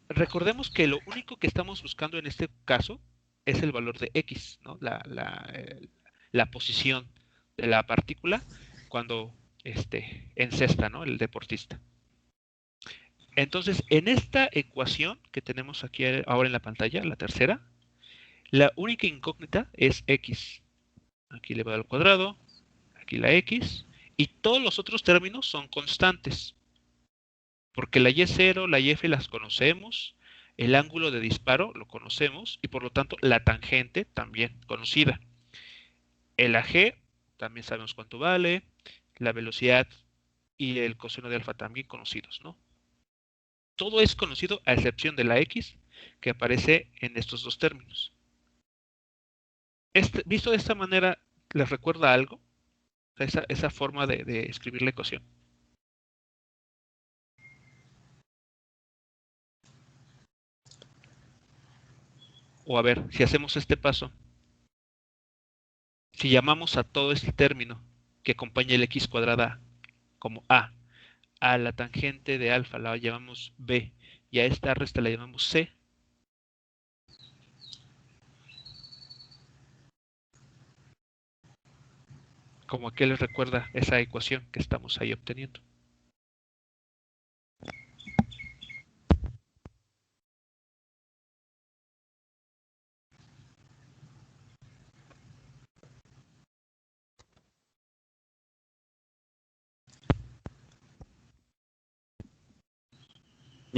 recordemos que lo único que estamos buscando en este caso es el valor de X, ¿no? La posición de la partícula cuando encesta, ¿no? El deportista. Entonces, en esta ecuación que tenemos aquí ahora en la pantalla, la tercera, la única incógnita es X. Aquí elevado al cuadrado, aquí la X, y todos los otros términos son constantes, porque la Y0, la YF las conocemos, el ángulo de disparo lo conocemos, y por lo tanto la tangente también conocida. El AG también sabemos cuánto vale, la velocidad y el coseno de alfa también conocidos, ¿no? Todo es conocido a excepción de la X que aparece en estos dos términos. Visto de esta manera, ¿les recuerda algo? Esa forma de escribir la ecuación. O a ver, si hacemos este paso, si llamamos a todo este término que acompaña el x cuadrada como a la tangente de alfa la llamamos b y a esta resta la llamamos c, como que les recuerda esa ecuación que estamos ahí obteniendo.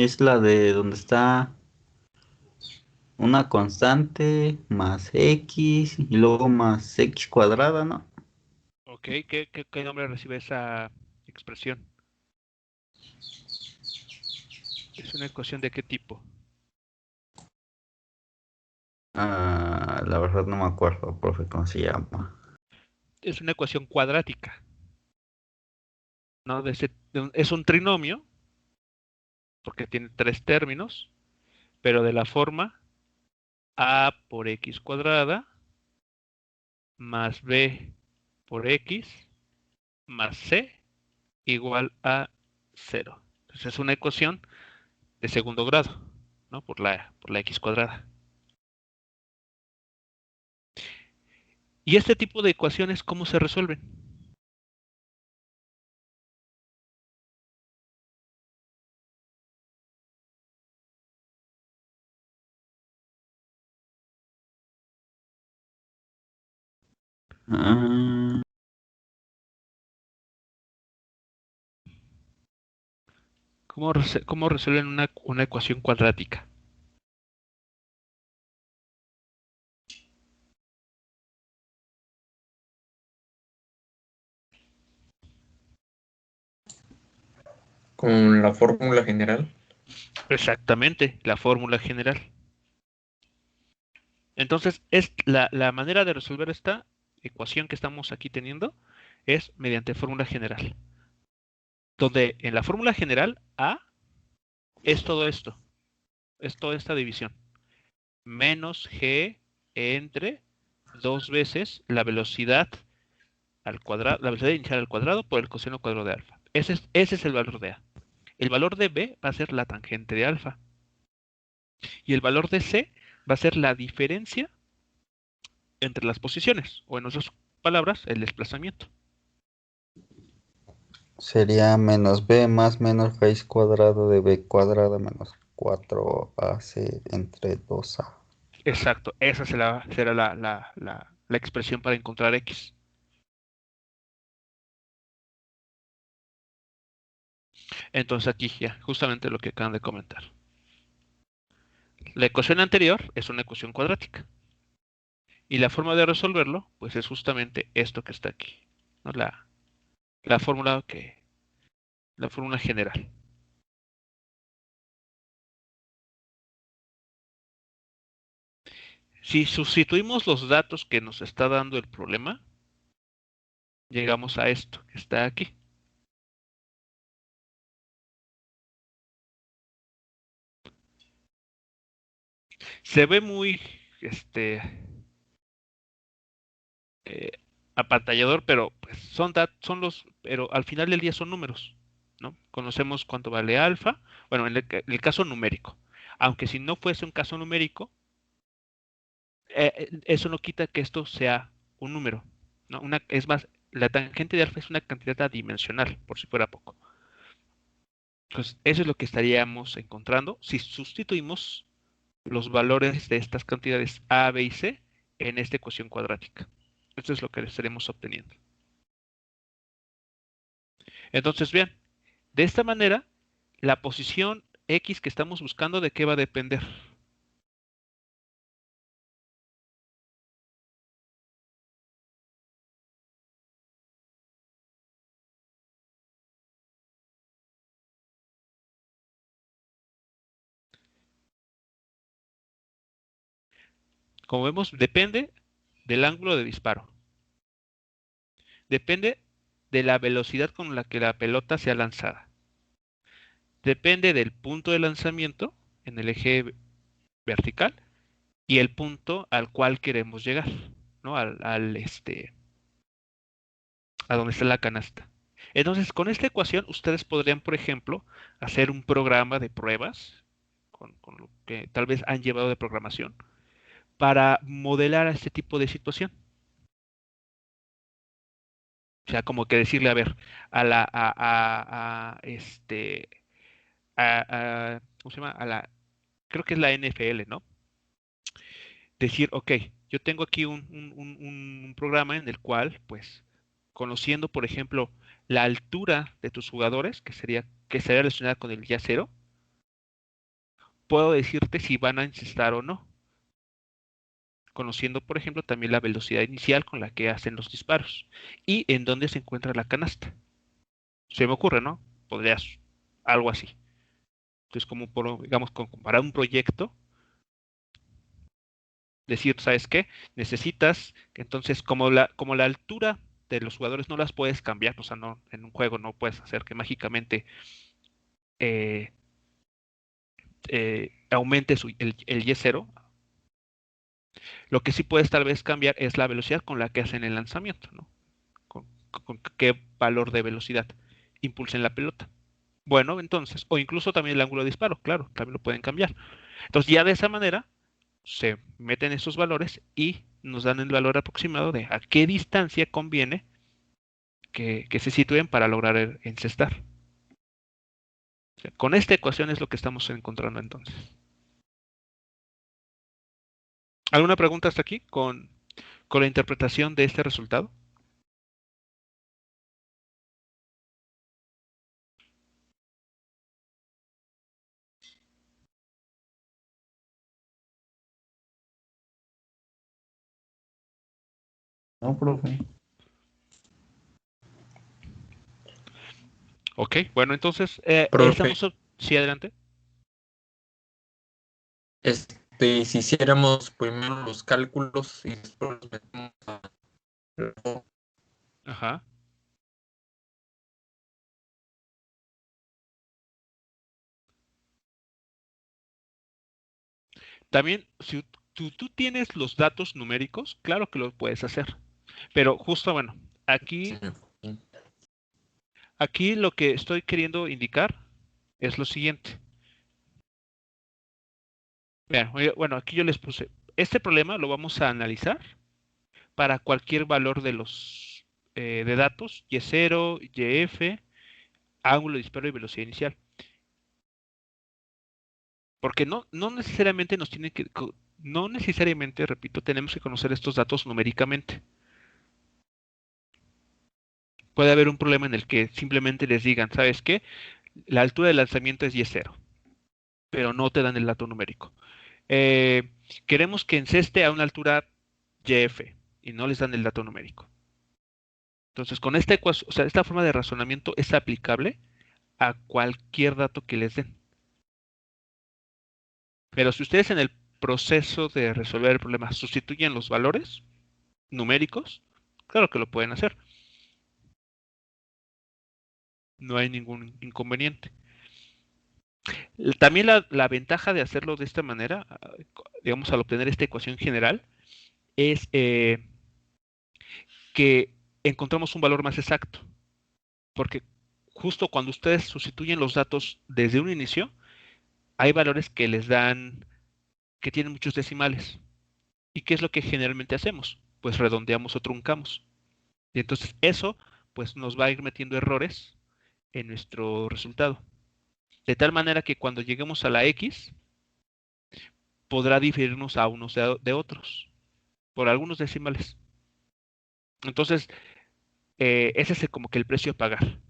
es la de donde está una constante más x y luego más x cuadrada, ¿no? Ok, ¿qué nombre recibe esa expresión? ¿Es una ecuación de qué tipo? La verdad no me acuerdo, profe, cómo se llama. Es una ecuación cuadrática, ¿no? Es un trinomio, porque tiene tres términos, pero de la forma a por x cuadrada más b por x más c igual a cero. Entonces es una ecuación de segundo grado, ¿no? Por la x cuadrada. ¿Y este tipo de ecuaciones cómo se resuelven? Ah, ¿Cómo resuelven una ecuación cuadrática? Con la fórmula general. Exactamente, la fórmula general. Entonces, la manera de resolver esta ecuación que estamos aquí teniendo es mediante fórmula general, donde en la fórmula general A es todo esto, es toda esta división, menos G entre dos veces la velocidad al cuadrado, la velocidad inicial al cuadrado por el coseno cuadrado de alfa. Ese es el valor de A. El valor de B va a ser la tangente de alfa. Y el valor de C va a ser la diferencia entre las posiciones, o en otras palabras, el desplazamiento. sería menos b más menos raíz cuadrada de b cuadrada menos 4ac entre 2a. Exacto, esa será la expresión para encontrar X. Entonces aquí ya, justamente lo que acaban de comentar. La ecuación anterior es una ecuación cuadrática. Y la forma de resolverlo, pues es justamente esto que está aquí, ¿no? La fórmula la fórmula general. Si sustituimos los datos que nos está dando el problema, llegamos a esto que está aquí. Se ve muy, eh, apantallador, pero pues pero al final del día son números, ¿no? Conocemos cuánto vale alfa, bueno, en el caso numérico. Aunque si no fuese un caso numérico, eso no quita que esto sea un número, ¿no? Es más, la tangente de alfa es una cantidad adimensional, por si fuera poco. Entonces, eso es lo que estaríamos encontrando si sustituimos los valores de estas cantidades A, B y C en esta ecuación cuadrática. Esto es lo que estaremos obteniendo. Entonces, vean, de esta manera, la posición X que estamos buscando, ¿de qué va a depender? Como vemos, depende del ángulo de disparo. Depende de la velocidad con la que la pelota sea lanzada. Depende del punto de lanzamiento en el eje vertical y el punto al cual queremos llegar, ¿no? A donde está la canasta. Entonces, con esta ecuación, ustedes podrían, por ejemplo, hacer un programa de pruebas con lo que tal vez han llevado de programación para modelar a este tipo de situación. O sea, como que decirle, a ver, a la, a, ¿cómo se llama? Creo que es la NFL, ¿no? Decir, ok, yo tengo aquí un programa en el cual, pues, conociendo, por ejemplo, la altura de tus jugadores, que sería relacionada con el día cero, puedo decirte si van a encestar o no. Conociendo, por ejemplo, también la velocidad inicial con la que hacen los disparos y en dónde se encuentra la canasta. Se me ocurre, ¿no? Podrías algo así. Entonces, digamos, comparar un proyecto decir, ¿sabes qué? Necesitas, que entonces, como la altura de los jugadores no las puedes cambiar, o sea, no, en un juego no puedes hacer que mágicamente eh, aumente el Y0. Lo que sí puedes tal vez cambiar es la velocidad con la que hacen el lanzamiento, ¿no? Con qué valor de velocidad impulsen la pelota. Bueno, entonces, o incluso también el ángulo de disparo, claro, también lo pueden cambiar. Entonces, ya de esa manera se meten esos valores y nos dan el valor aproximado de a qué distancia conviene que se sitúen para lograr encestar. O sea, con esta ecuación es lo que estamos encontrando entonces. ¿Alguna pregunta hasta aquí con la interpretación de este resultado? No, profe. Ok, bueno, entonces Profe, Sí, adelante. si hiciéramos primero los cálculos y después los metemos a... Ajá. También, si tú tienes los datos numéricos, claro que lo puedes hacer. Pero justo, bueno, aquí, aquí lo que estoy queriendo indicar es lo siguiente. Vean, bueno, aquí yo les puse, este problema lo vamos a analizar para cualquier valor de los de datos, Y0, YF, ángulo de disparo y velocidad inicial. Porque no necesariamente no necesariamente, repito, tenemos que conocer estos datos numéricamente. Puede haber un problema en el que simplemente les digan, ¿sabes qué? La altura de lanzamiento es Y0, pero no te dan el dato numérico. Eh, Queremos que enceste a una altura YF y no les dan el dato numérico. Entonces, con esta ecuación, o sea, esta forma de razonamiento es aplicable a cualquier dato que les den. Pero si ustedes en el proceso de resolver el problema sustituyen los valores numéricos, claro que lo pueden hacer. No hay ningún inconveniente. También la ventaja de hacerlo de esta manera, digamos, al obtener esta ecuación general, es que encontramos un valor más exacto. Porque justo cuando ustedes sustituyen los datos desde un inicio, hay valores que les dan, que tienen muchos decimales. ¿Y qué es lo que generalmente hacemos? Pues redondeamos o truncamos. Y entonces eso, pues nos va a ir metiendo errores en nuestro resultado. De tal manera que cuando lleguemos a la X, podrá diferirnos a unos de otros, por algunos decimales. Entonces, ese es como que el precio a pagar.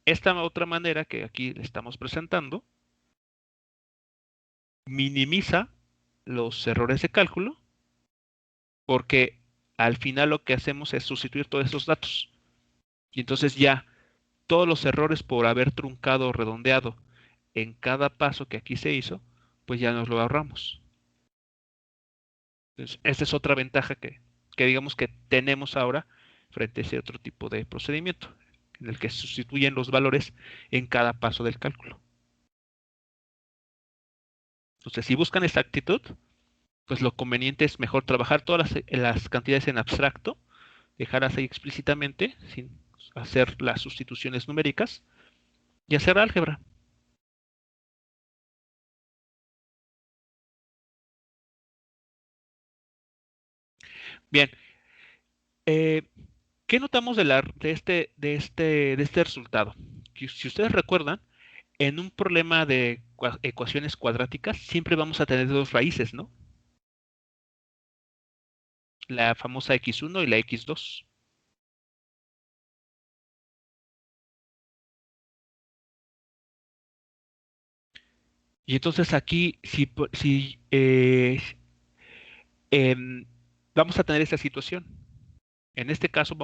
Esta otra manera que aquí le estamos presentando minimiza los errores de cálculo porque al final lo que hacemos es sustituir todos esos datos. Y entonces ya todos los errores por haber truncado o redondeado en cada paso que aquí se hizo, pues ya nos lo ahorramos. Entonces, esta es otra ventaja que digamos que tenemos ahora frente a ese otro tipo de procedimiento, en el que se sustituyen los valores en cada paso del cálculo. Entonces, si buscan exactitud, pues lo conveniente es mejor trabajar todas las cantidades en abstracto, dejarlas ahí explícitamente, sin hacer las sustituciones numéricas, y hacer álgebra. Bien, eh, ¿qué notamos de este resultado? Que si ustedes recuerdan, en un problema de ecuaciones cuadráticas siempre vamos a tener dos raíces, ¿no? La famosa x1 y la x2. Y entonces aquí, em, vamos a tener esa situación. En este caso,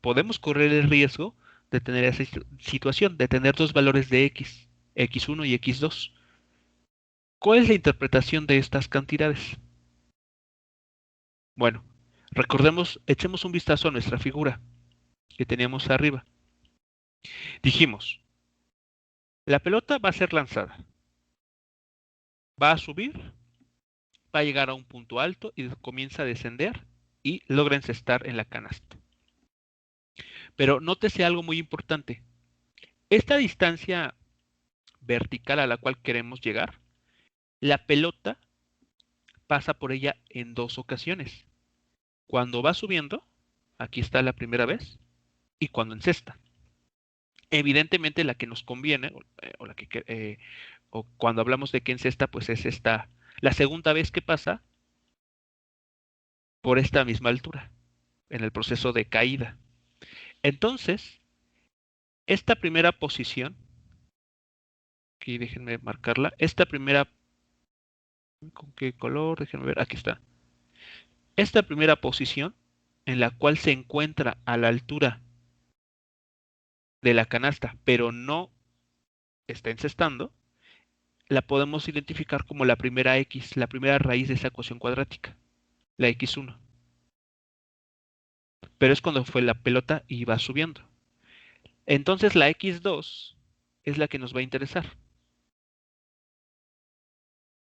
podemos correr el riesgo de tener esa situación, de tener dos valores de x, x1 y x2. ¿Cuál es la interpretación de estas cantidades? Bueno, recordemos, echemos un vistazo a nuestra figura que teníamos arriba. Dijimos, la pelota va a ser lanzada, va a subir, va a llegar a un punto alto y comienza a descender y logra encestar en la canasta. Pero nótese algo muy importante. Esta distancia vertical a la cual queremos llegar, la pelota pasa por ella en dos ocasiones. Cuando va subiendo, aquí está la primera vez, y cuando encesta. Evidentemente la que nos conviene, o cuando hablamos de que encesta, pues es esta, la segunda vez que pasa por esta misma altura, en el proceso de caída. Entonces, esta primera posición, aquí déjenme marcarla, esta primera, ¿con qué color? Déjenme ver, aquí está. Esta primera posición, en la cual se encuentra a la altura de la canasta, pero no está encestando, la podemos identificar como la primera X, la primera raíz de esa ecuación cuadrática, la X1. Pero es cuando fue la pelota y va subiendo. Entonces la X2 es la que nos va a interesar.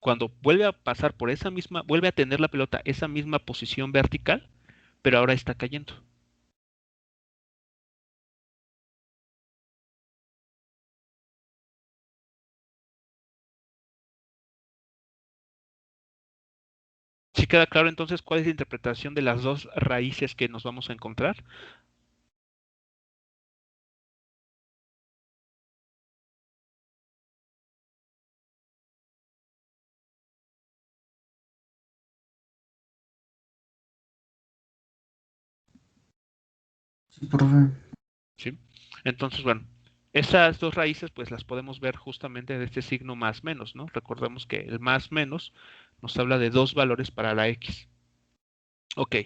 Cuando vuelve a pasar por esa misma, vuelve a tener la pelota esa misma posición vertical, pero ahora está cayendo. ¿Sí queda claro entonces cuál es la interpretación de las dos raíces que nos vamos a encontrar? Sí, profe. ¿Sí? Entonces, bueno, esas dos raíces pues las podemos ver justamente de este signo más menos, ¿no? Recordemos que el más menos nos habla de dos valores para la X. Ok,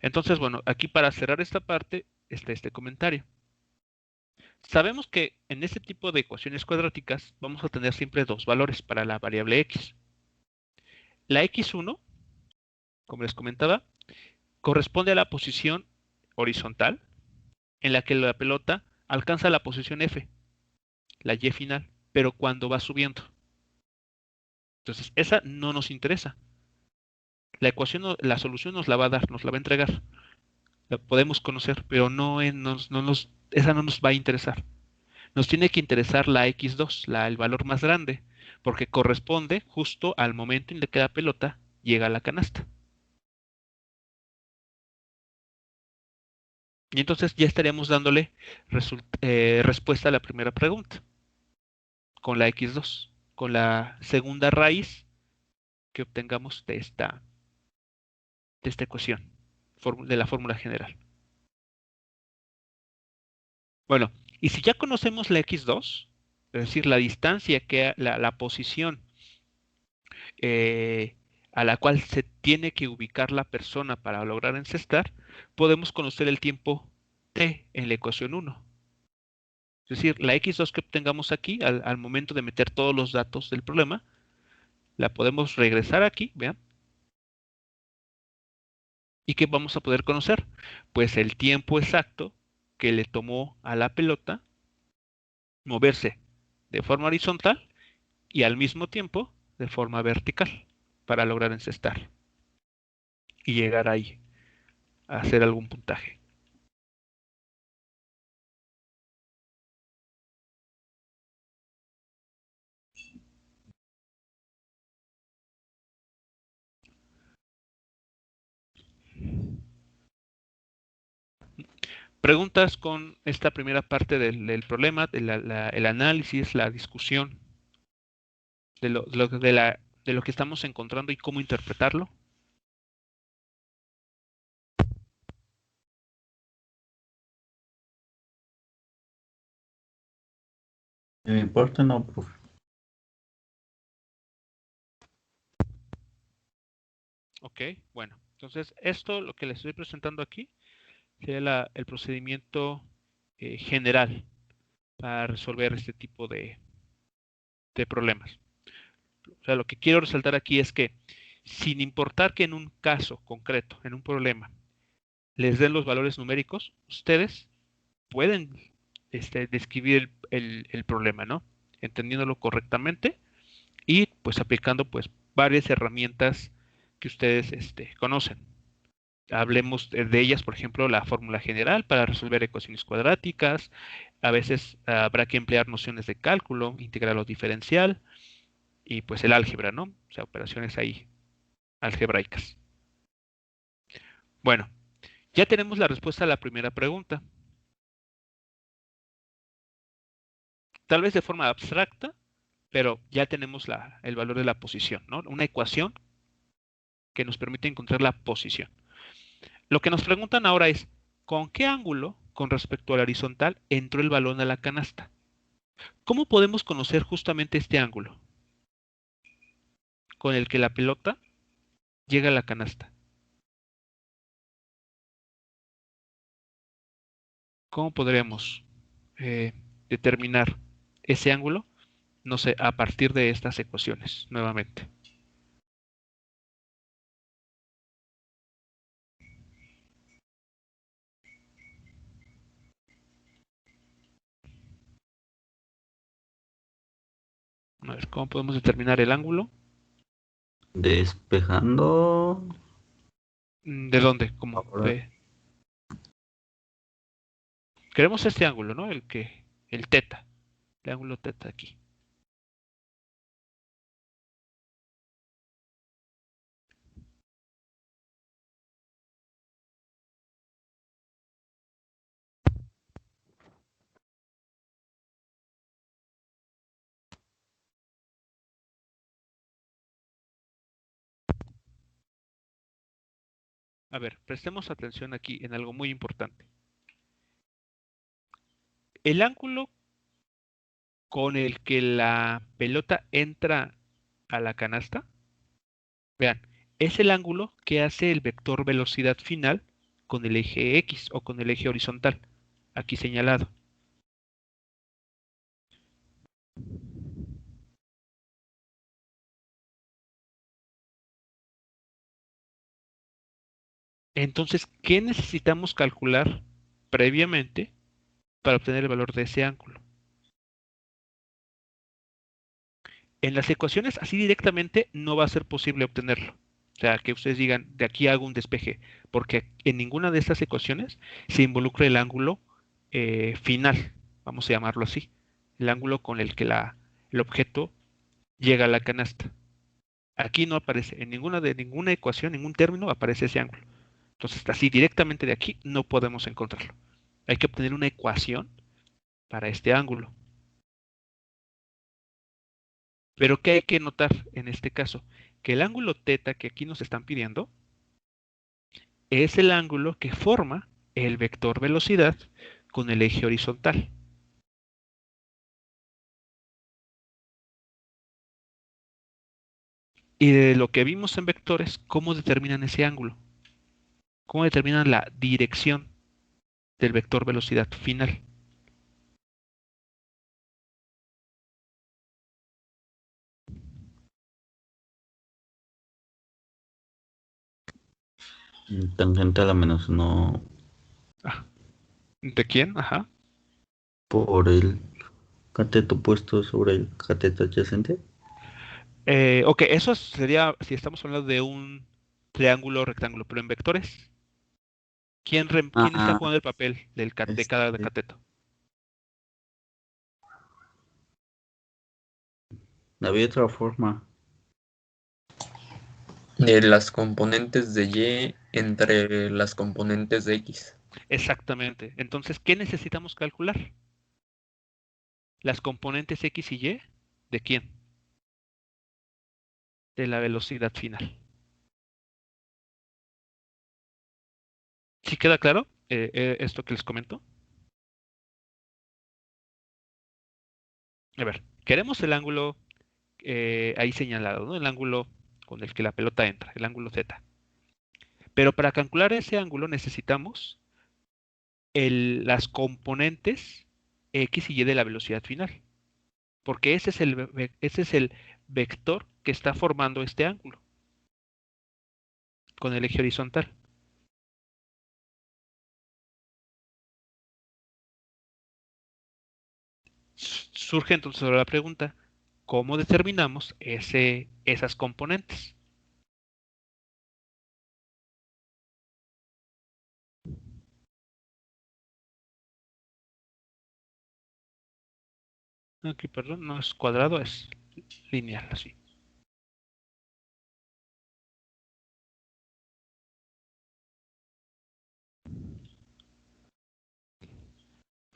entonces, bueno, aquí para cerrar esta parte está este comentario. Sabemos que en este tipo de ecuaciones cuadráticas vamos a tener siempre dos valores para la variable X. La X1, como les comentaba, corresponde a la posición horizontal en la que la pelota alcanza la posición F, la Y final, pero cuando va subiendo. Entonces, esa no nos interesa. La ecuación, la solución nos la va a dar, nos la va a entregar. La podemos conocer, pero esa no nos va a interesar. Nos tiene que interesar la X2, el valor más grande, porque corresponde justo al momento en que la pelota llega a la canasta. Y entonces ya estaríamos dándole respuesta a la primera pregunta, con la X2, con la segunda raíz que obtengamos de esta ecuación, de la fórmula general. Bueno, y si ya conocemos la X2, es decir, la distancia la posición eh, a la cual se tiene que ubicar la persona para lograr encestar, podemos conocer el tiempo t en la ecuación 1. Es decir, la X2 que obtengamos aquí al momento de meter todos los datos del problema, la podemos regresar aquí, vean, y que vamos a poder conocer, pues el tiempo exacto que le tomó a la pelota moverse de forma horizontal y al mismo tiempo de forma vertical para lograr encestar y llegar ahí a hacer algún puntaje. Preguntas con esta primera parte del problema, el análisis, la discusión de lo que estamos encontrando y cómo interpretarlo. ¿Me importa? No, profe. Ok, bueno, entonces esto, lo que les estoy presentando aquí, sería el procedimiento general para resolver este tipo de problemas. O sea, lo que quiero resaltar aquí es que sin importar que en un caso concreto, en un problema, les den los valores numéricos, ustedes pueden describir el problema, ¿no? Entendiéndolo correctamente y pues aplicando pues varias herramientas que ustedes conocen. Hablemos de ellas, por ejemplo, la fórmula general para resolver ecuaciones cuadráticas. A veces habrá que emplear nociones de cálculo, integral o diferencial, y pues el álgebra, ¿no? O sea, operaciones ahí algebraicas. Bueno, ya tenemos la respuesta a la primera pregunta. Tal vez de forma abstracta, pero ya tenemos el valor de la posición, ¿no? Una ecuación que nos permite encontrar la posición. Lo que nos preguntan ahora es, ¿con qué ángulo con respecto al horizontal entró el balón a la canasta? ¿Cómo podemos conocer justamente este ángulo con el que la pelota llega a la canasta? ¿Cómo podríamos determinar ese ángulo? No sé, a partir de estas ecuaciones, nuevamente. A ver, ¿cómo podemos determinar el ángulo? Despejando. ¿De dónde? ¿Cómo? Ahora, Queremos este ángulo, ¿no? El teta, el ángulo teta aquí. A ver, prestemos atención aquí en algo muy importante. El ángulo con el que la pelota entra a la canasta, vean, es el ángulo que hace el vector velocidad final con el eje X o con el eje horizontal, aquí señalado. Entonces, ¿qué necesitamos calcular previamente para obtener el valor de ese ángulo? En las ecuaciones así directamente no va a ser posible obtenerlo. O sea, que ustedes digan, de aquí hago un despeje, porque en ninguna de estas ecuaciones se involucra el ángulo final, vamos a llamarlo así, el ángulo con el que el objeto llega a la canasta. Aquí no aparece, en ninguna ecuación, ningún término aparece ese ángulo. Entonces, así directamente de aquí no podemos encontrarlo. Hay que obtener una ecuación para este ángulo. Pero ¿qué hay que notar en este caso? Que el ángulo teta que aquí nos están pidiendo es el ángulo que forma el vector velocidad con el eje horizontal. Y de lo que vimos en vectores, ¿cómo determinan ese ángulo? ¿Cómo determinan la dirección del vector velocidad final? tangente a la menos uno Ah, ¿de quién? Ajá. por el cateto puesto sobre el cateto adyacente. Ok, eso sería si estamos hablando de un triángulo o rectángulo, pero en vectores, ¿quién está Ah, jugando el papel de cada este, cateto? había otra forma. De las componentes de Y entre las componentes de X. Exactamente. Entonces, ¿qué necesitamos calcular? Las componentes X y Y, ¿de quién? De la velocidad final. ¿Sí queda claro esto que les comento? A ver, queremos el ángulo ahí señalado, ¿no? El ángulo con el que la pelota entra, el ángulo Z. Pero para calcular ese ángulo necesitamos las componentes X y Y de la velocidad final, porque ese es el vector que está formando este ángulo. con el eje horizontal. Surge entonces ahora la pregunta, ¿cómo determinamos esas componentes? Aquí, perdón, no es cuadrado, es lineal, así.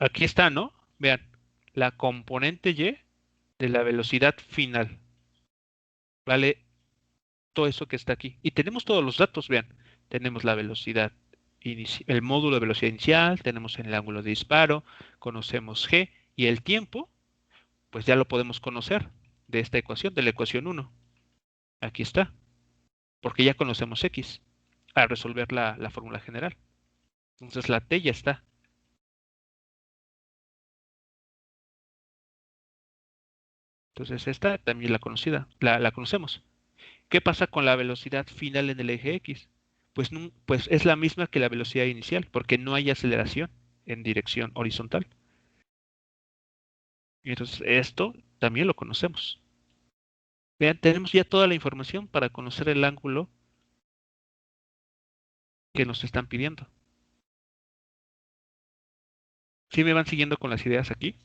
Aquí está, ¿no? Vean, la componente Y de la velocidad final. Vale todo eso que está aquí. Y tenemos todos los datos, vean. Tenemos la velocidad, el módulo de velocidad inicial, tenemos el ángulo de disparo, conocemos G y el tiempo, pues ya lo podemos conocer de esta ecuación, de la ecuación 1. Aquí está, porque ya conocemos X al resolver la fórmula general. Entonces la T ya está. Entonces esta también la conocemos. ¿Qué pasa con la velocidad final en el eje X? Pues, pues es la misma que la velocidad inicial, porque no hay aceleración en dirección horizontal. Y entonces esto también lo conocemos. Vean, tenemos ya toda la información para conocer el ángulo que nos están pidiendo. ¿Sí me van siguiendo con las ideas aquí?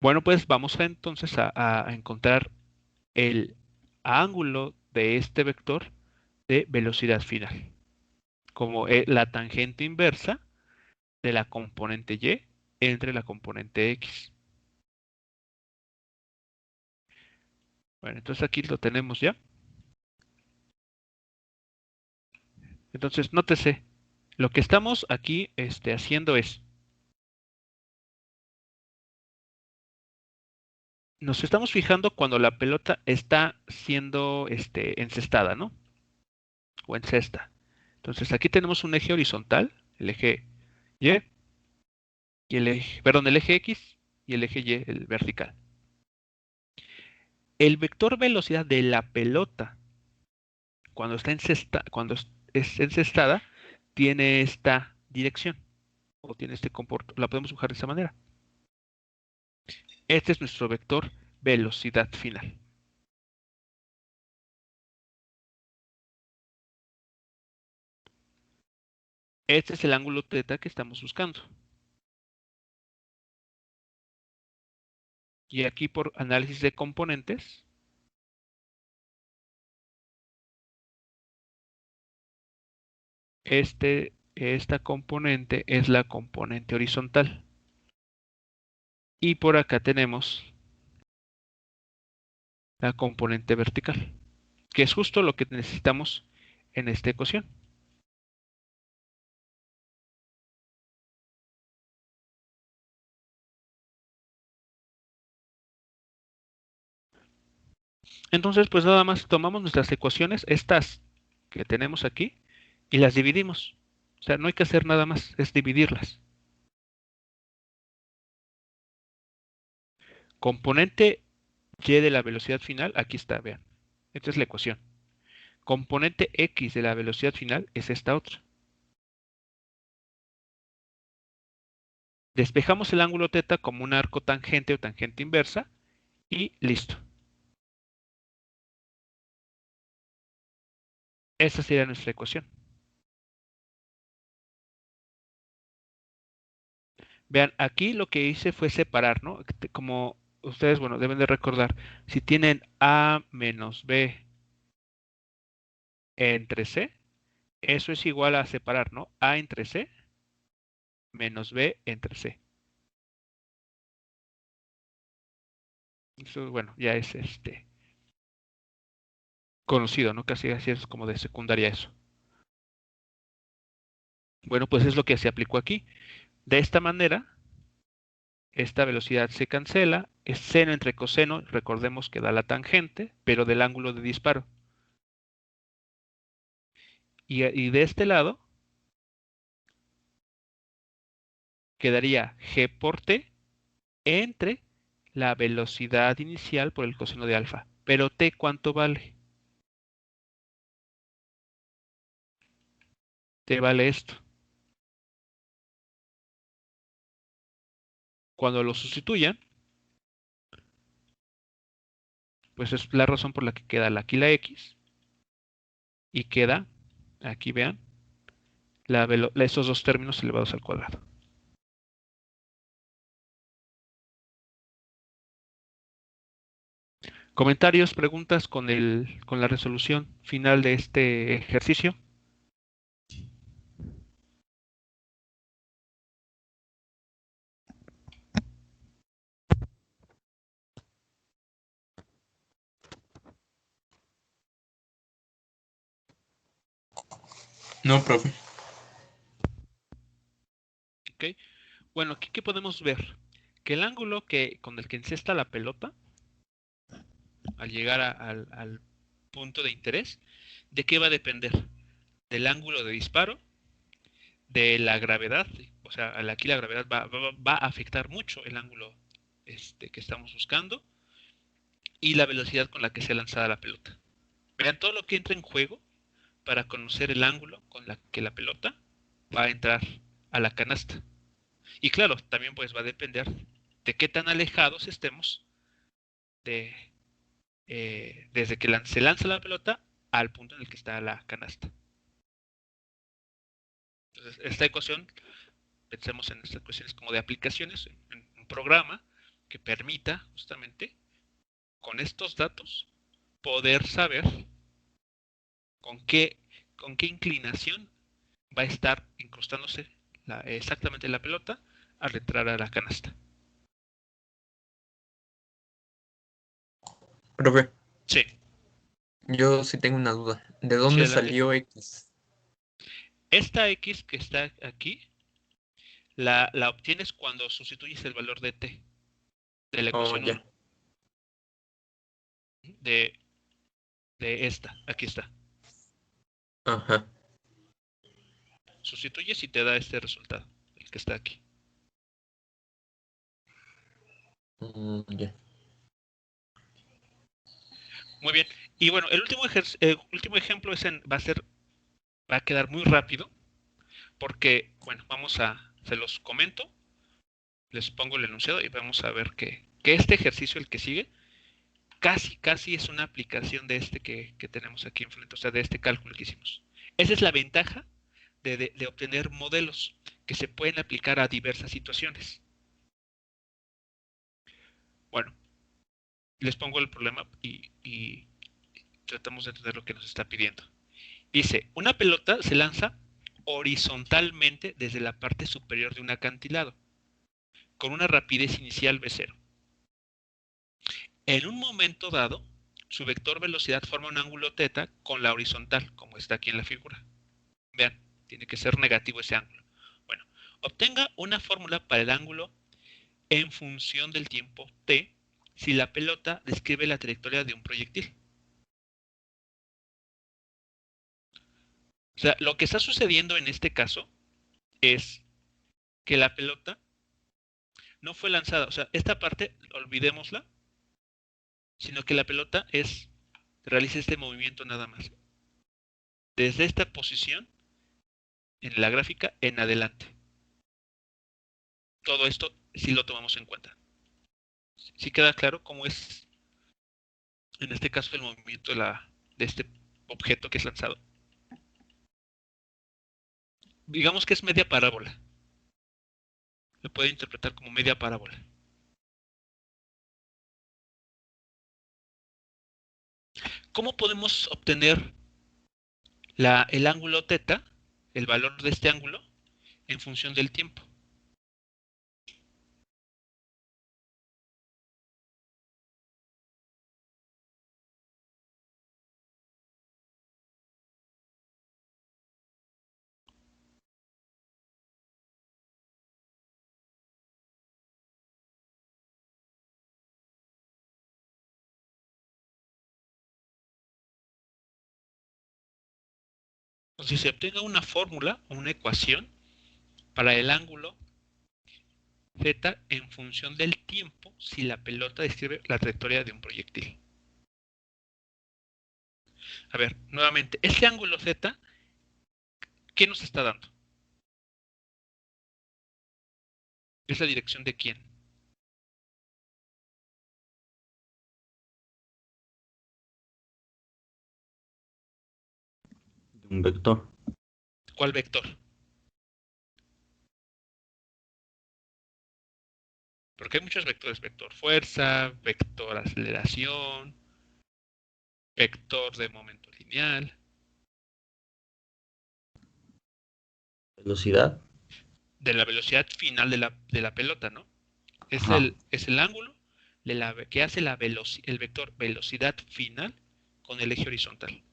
Bueno, pues vamos entonces a encontrar el ángulo de este vector de velocidad final, como la tangente inversa de la componente Y entre la componente X. Bueno, entonces aquí lo tenemos ya. Entonces, nótese, lo que estamos aquí haciendo es, nos estamos fijando cuando la pelota está siendo encestada, ¿no? O encesta. Entonces aquí tenemos un eje horizontal, el eje Y, y el eje X y el eje Y, el vertical. El vector velocidad de la pelota, cuando está es encestada, tiene esta dirección, o tiene este comportamiento, la podemos dibujar de esta manera. Este es nuestro vector velocidad final. Este es el ángulo θ que estamos buscando. Y aquí por análisis de componentes, esta componente es la componente horizontal. Y por acá tenemos la componente vertical, que es justo lo que necesitamos en esta ecuación. Entonces, pues nada más tomamos nuestras ecuaciones, estas que tenemos aquí, y las dividimos. O sea, no hay que hacer nada más, es dividirlas. Componente y de la velocidad final, aquí está, vean. Esta es la ecuación. Componente x de la velocidad final es esta otra. Despejamos el ángulo θ como un arco tangente o tangente inversa y listo. Esa sería nuestra ecuación. Vean, aquí lo que hice fue separar, ¿no? Como ustedes, bueno, deben de recordar, si tienen A menos B entre C, eso es igual a separar, ¿no? A entre C menos B entre C. Eso, bueno, ya es conocido, ¿no? Casi así es como de secundaria eso. Bueno, pues es lo que se aplicó aquí. De esta manera, esta velocidad se cancela, es seno entre coseno, recordemos que da la tangente, pero del ángulo de disparo. Y de este lado quedaría G por T entre la velocidad inicial por el coseno de alfa. Pero t, ¿cuánto vale? T vale esto. Cuando lo sustituyan, pues es la razón por la que queda aquí la x y queda, aquí vean, esos dos términos elevados al cuadrado. ¿Comentarios, preguntas con la resolución final de este ejercicio? No, profe. Ok. Bueno, aquí ¿qué podemos ver? Que el ángulo con el que encesta la pelota, al llegar al punto de interés, ¿de qué va a depender? Del ángulo de disparo, de la gravedad, o sea, aquí la gravedad va a afectar mucho el ángulo que estamos buscando, y la velocidad con la que sea lanzada la pelota. Vean todo lo que entra en juego para conocer el ángulo con la que la pelota va a entrar a la canasta. Y claro, también pues va a depender de qué tan alejados estemos de, desde que se lanza la pelota al punto en el que está la canasta. Entonces, esta ecuación, pensemos en estas ecuaciones como de aplicaciones, en un programa que permita justamente con estos datos poder saber con qué, con qué inclinación va a estar incrustándose exactamente la pelota al entrar a la canasta. Profe, Sí, yo sí tengo una duda. ¿De sí, dónde adelante. salió X? Esta x que está aquí la obtienes cuando sustituyes el valor de t de la Oh, ecuación ya. 1 de, de esta. Aquí está. Ajá. Sustituyes y te da este resultado, el que está aquí. Ya. Muy bien. Y bueno, el último ejemplo va a quedar muy rápido porque, bueno, se los comento, les pongo el enunciado y vamos a ver que este ejercicio, el que sigue, casi es una aplicación de este que tenemos aquí enfrente, o sea, de este cálculo que hicimos. Esa es la ventaja de obtener modelos que se pueden aplicar a diversas situaciones. Bueno, les pongo el problema y tratamos de entender lo que nos está pidiendo. Dice, una pelota se lanza horizontalmente desde la parte superior de un acantilado, con una rapidez inicial v0. En un momento dado, su vector velocidad forma un ángulo θ con la horizontal, como está aquí en la figura. Vean, tiene que ser negativo ese ángulo. Bueno, obtenga una fórmula para el ángulo en función del tiempo t si la pelota describe la trayectoria de un proyectil. O sea, lo que está sucediendo en este caso es que la pelota no fue lanzada. O sea, esta parte, olvidémosla, sino que la pelota realiza este movimiento nada más. Desde esta posición en la gráfica en adelante. Todo esto sí lo tomamos en cuenta. ¿Sí queda claro cómo es, en este caso, el movimiento de este objeto que es lanzado? Digamos que es media parábola. Se puede interpretar como media parábola. ¿Cómo podemos obtener el ángulo θ, el valor de este ángulo, en función del tiempo? Entonces, si se obtenga una fórmula o una ecuación para el ángulo Z en función del tiempo si la pelota describe la trayectoria de un proyectil. A ver, nuevamente, este ángulo Z, ¿qué nos está dando? ¿Es la dirección de quién? Un vector. ¿Cuál vector? Porque hay muchos vectores. Vector fuerza, vector aceleración, vector de momento lineal. Velocidad. De la velocidad final de la pelota, ¿no? Es Ajá. el ángulo que hace el vector velocidad final con el eje horizontal.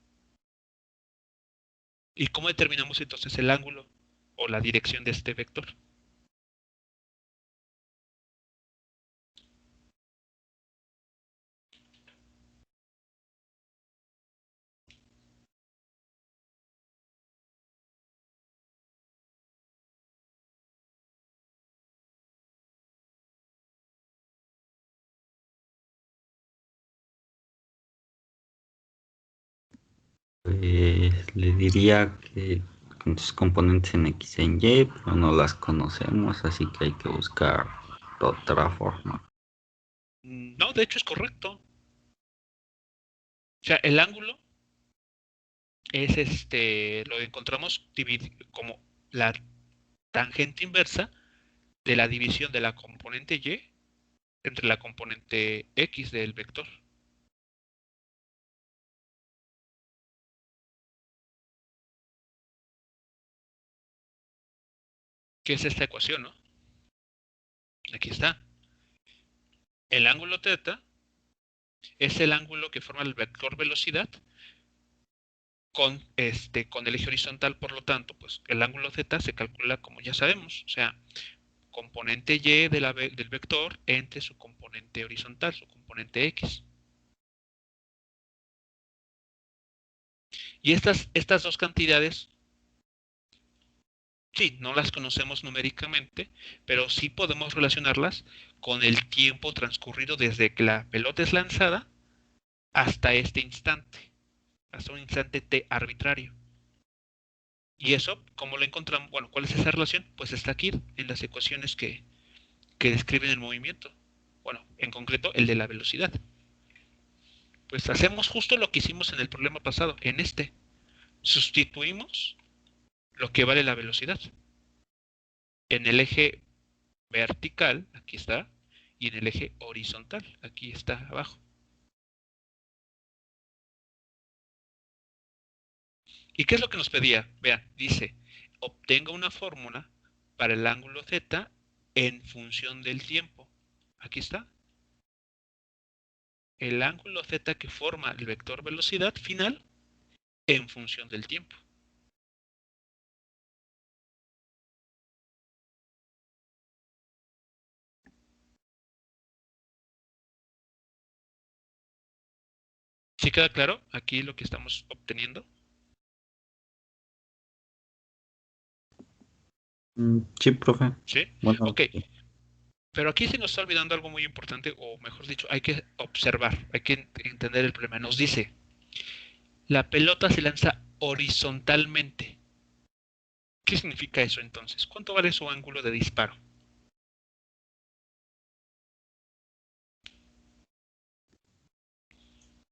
¿Y cómo determinamos entonces el ángulo o la dirección de este vector? Pues le diría que con sus componentes en X y en Y, pero no las conocemos, así que hay que buscar otra forma. No, de hecho es correcto. O sea, el ángulo es lo encontramos como la tangente inversa de la división de la componente Y entre la componente X del vector. Que es esta ecuación, ¿no? Aquí está. El ángulo θ es el ángulo que forma el vector velocidad con el eje horizontal, por lo tanto, pues el ángulo Z se calcula como ya sabemos, o sea, componente Y del vector entre su componente horizontal, su componente X. Y estas dos cantidades, sí, no las conocemos numéricamente, pero sí podemos relacionarlas con el tiempo transcurrido desde que la pelota es lanzada hasta este instante, hasta un instante t arbitrario. Y eso, ¿cómo lo encontramos? Bueno, ¿cuál es esa relación? Pues está aquí en las ecuaciones que describen el movimiento. Bueno, en concreto el de la velocidad. Pues hacemos justo lo que hicimos en el problema pasado, en este. Sustituimos lo que vale la velocidad. En el eje vertical, aquí está, y en el eje horizontal, aquí está abajo. ¿Y qué es lo que nos pedía? Vean, dice, obtenga una fórmula para el ángulo Z en función del tiempo. Aquí está. El ángulo Z que forma el vector velocidad final en función del tiempo. ¿Sí queda claro aquí lo que estamos obteniendo? Sí, profe. ¿Sí? Bueno, Ok, pero aquí se nos está olvidando algo muy importante, o mejor dicho, hay que observar, hay que entender el problema. Nos dice, la pelota se lanza horizontalmente. ¿Qué significa eso entonces? ¿Cuánto vale su ángulo de disparo?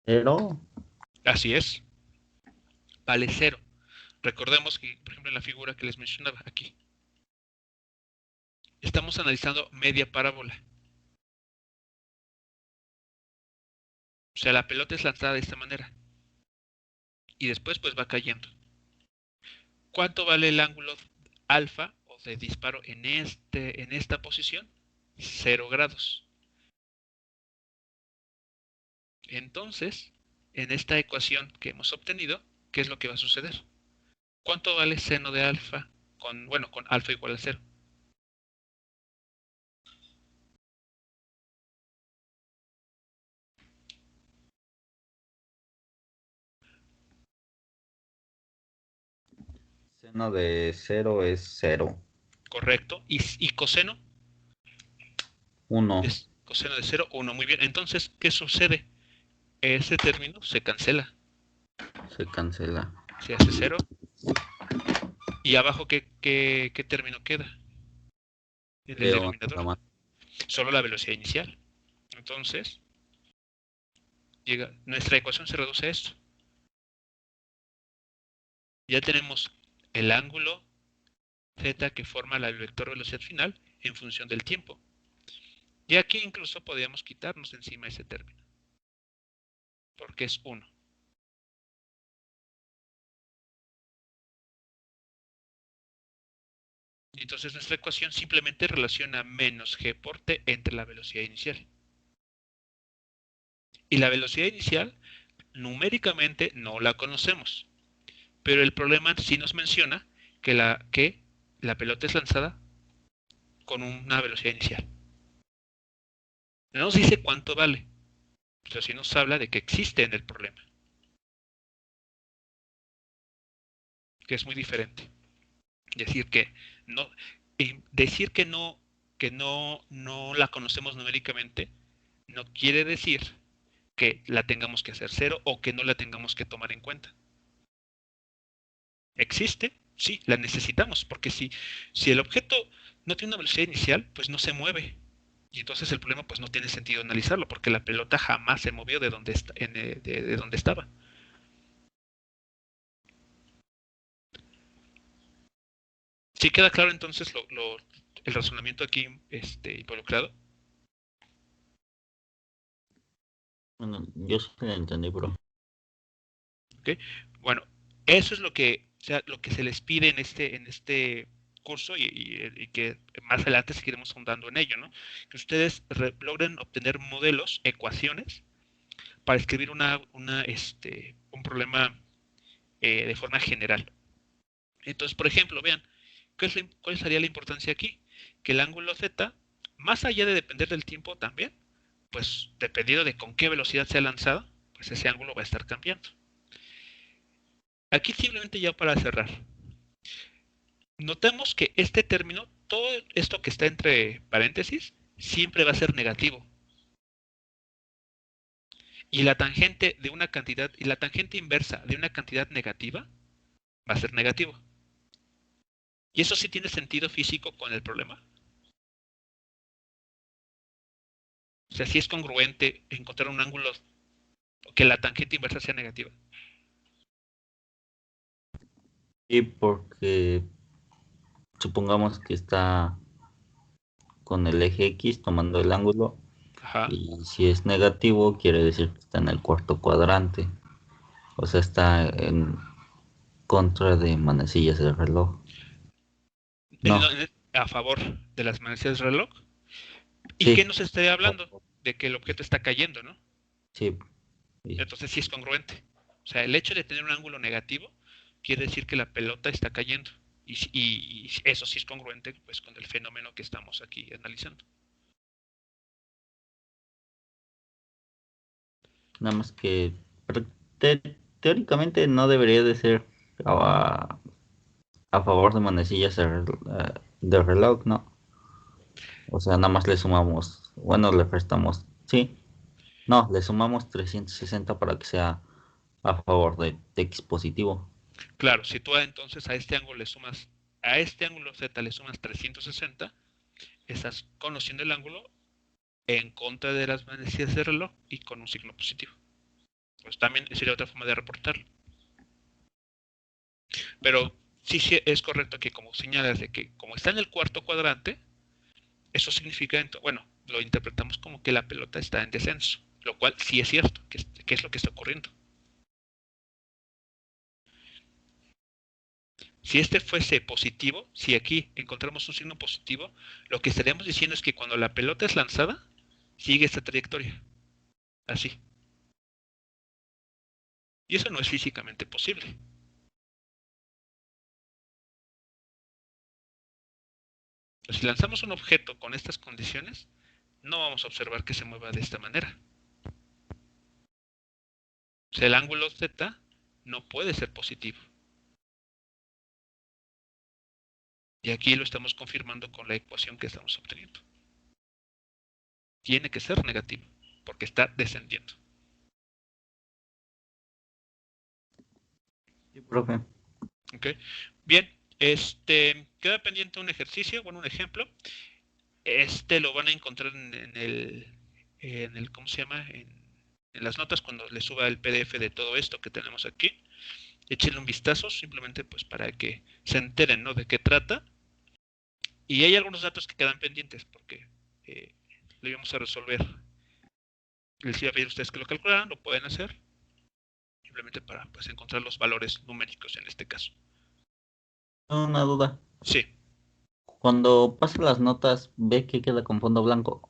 pero Así es, vale cero. Recordemos que, por ejemplo, en la figura que les mencionaba aquí, estamos analizando media parábola. O sea, la pelota es lanzada de esta manera y después pues va cayendo. ¿Cuánto vale el ángulo alfa o de disparo en esta posición? 0 grados. Entonces, en esta ecuación que hemos obtenido, ¿qué es lo que va a suceder? ¿Cuánto vale seno de alfa con alfa igual a 0? seno de 0 es 0. ¿Correcto? ¿Y coseno? 1 Es coseno de 0, 1. Muy bien. Entonces, ¿qué sucede? Ese término se cancela. se cancela. Se hace 0. ¿Y abajo qué término queda? En el Veo denominador. nada más. Solo la velocidad inicial. Entonces, nuestra ecuación se reduce a esto. Ya tenemos el ángulo z que forma el vector velocidad final en función del tiempo. Y aquí incluso podríamos quitarnos encima ese término, porque es 1. Y entonces nuestra ecuación simplemente relaciona menos g por t entre la velocidad inicial. Y la velocidad inicial, numéricamente, no la conocemos. Pero el problema sí nos menciona que la pelota es lanzada con una velocidad inicial. No nos dice cuánto vale, pero sí nos habla de que existe en el problema, que es muy diferente. Decir que no, decir que no la conocemos numéricamente no quiere decir que la tengamos que hacer 0 o que no la tengamos que tomar en cuenta. ¿Existe? Sí, la necesitamos, porque si el objeto no tiene una velocidad inicial, pues no se mueve. Y entonces el problema pues no tiene sentido analizarlo, porque la pelota jamás se movió de donde, de donde estaba. ¿Sí queda claro entonces el razonamiento aquí involucrado? Bueno, yo sí lo entendí, bro. ¿Okay? Bueno, eso es lo que se les pide en este curso y que más adelante seguiremos ahondando en ello, ¿no? Que ustedes logren obtener modelos, ecuaciones, para escribir un problema de forma general. Entonces, por ejemplo, vean, ¿cuál sería la importancia aquí? Que el ángulo z, más allá de depender del tiempo también, pues dependiendo de con qué velocidad sea lanzada, pues ese ángulo va a estar cambiando. Aquí simplemente ya para cerrar, notemos que este término, todo esto que está entre paréntesis, siempre va a ser negativo. Y la tangente de una cantidad, y la tangente inversa de una cantidad negativa va a ser negativo. Y eso sí tiene sentido físico con el problema. O sea, sí es congruente encontrar un ángulo que la tangente inversa sea negativa. Y porque supongamos que está con el eje X tomando el ángulo, Ajá. y si es negativo quiere decir que está en el cuarto cuadrante, o sea, está en contra de manecillas del reloj. No, A favor de las manecillas del reloj. ¿Y qué sí, nos estaría hablando? De que el objeto está cayendo, ¿no? sí, sí. Entonces sí es congruente. O sea, el hecho de tener un ángulo negativo quiere decir que la pelota está cayendo. Y eso sí es congruente pues, con el fenómeno que estamos aquí analizando. Nada más que teóricamente no debería de ser a, a favor de manecillas del reloj, ¿no? O sea, nada más le sumamos, bueno, le restamos, sí, no, le sumamos 360 para que sea a favor de X positivo. Claro, si tú entonces a este ángulo a este ángulo Z le sumas 360, estás conociendo el ángulo en contra de las manecillas del reloj y con un signo positivo. Pues también sería otra forma de reportarlo. Pero sí es correcto que como señalas de que como está en el cuarto cuadrante, eso significa, bueno, lo interpretamos como que la pelota está en descenso, lo cual sí es cierto, que es lo que está ocurriendo. Si este fuese positivo, si aquí encontramos un signo positivo, lo que estaríamos diciendo es que cuando la pelota es lanzada, sigue esta trayectoria, así. Y eso no es físicamente posible. Si lanzamos un objeto con estas condiciones, no vamos a observar que se mueva de esta manera. O sea, el ángulo Z no puede ser positivo. Y aquí lo estamos confirmando con la ecuación que estamos obteniendo. tiene que ser negativo, porque está descendiendo. Sí, profe. ¿Ok? Bien, queda pendiente un ejercicio, bueno, un ejemplo. Lo van a encontrar ¿cómo se llama? En las notas cuando les suba el PDF de todo esto que tenemos aquí. Échenle un vistazo, simplemente pues para que se enteren, ¿no? De qué trata. Y hay algunos datos que quedan pendientes porque lo íbamos a resolver. Les iba a pedir a ustedes que lo calcularan, lo pueden hacer. Simplemente para pues encontrar los valores numéricos en este caso. Una duda. Sí, Cuando pasa las notas, ve que queda con fondo blanco.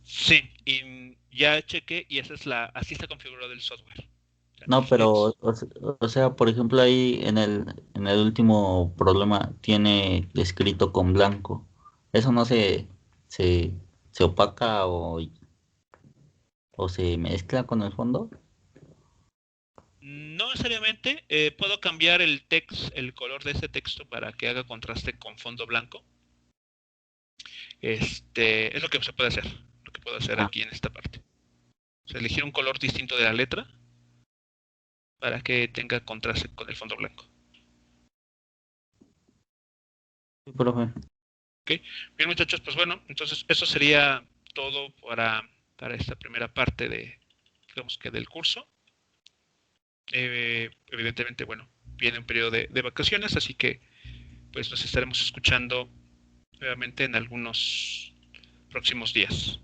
sí, y ya chequé y así está configurado el software. No, pero, o sea, por ejemplo, ahí en el último problema tiene escrito con blanco. ¿Eso no se, se opaca o se mezcla con el fondo? No necesariamente, puedo cambiar el color de ese texto para que haga contraste con fondo blanco. Es lo que se puede hacer, lo que puedo hacer Ah, aquí en esta parte. O sea, elegir un color distinto de la letra para que tenga contraste con el fondo blanco. sí, profe. ¿Ok? Bien, muchachos, pues bueno, entonces eso sería todo para esta primera parte digamos que del curso. Evidentemente, bueno, viene un periodo de vacaciones, así que pues nos estaremos escuchando nuevamente en algunos próximos días.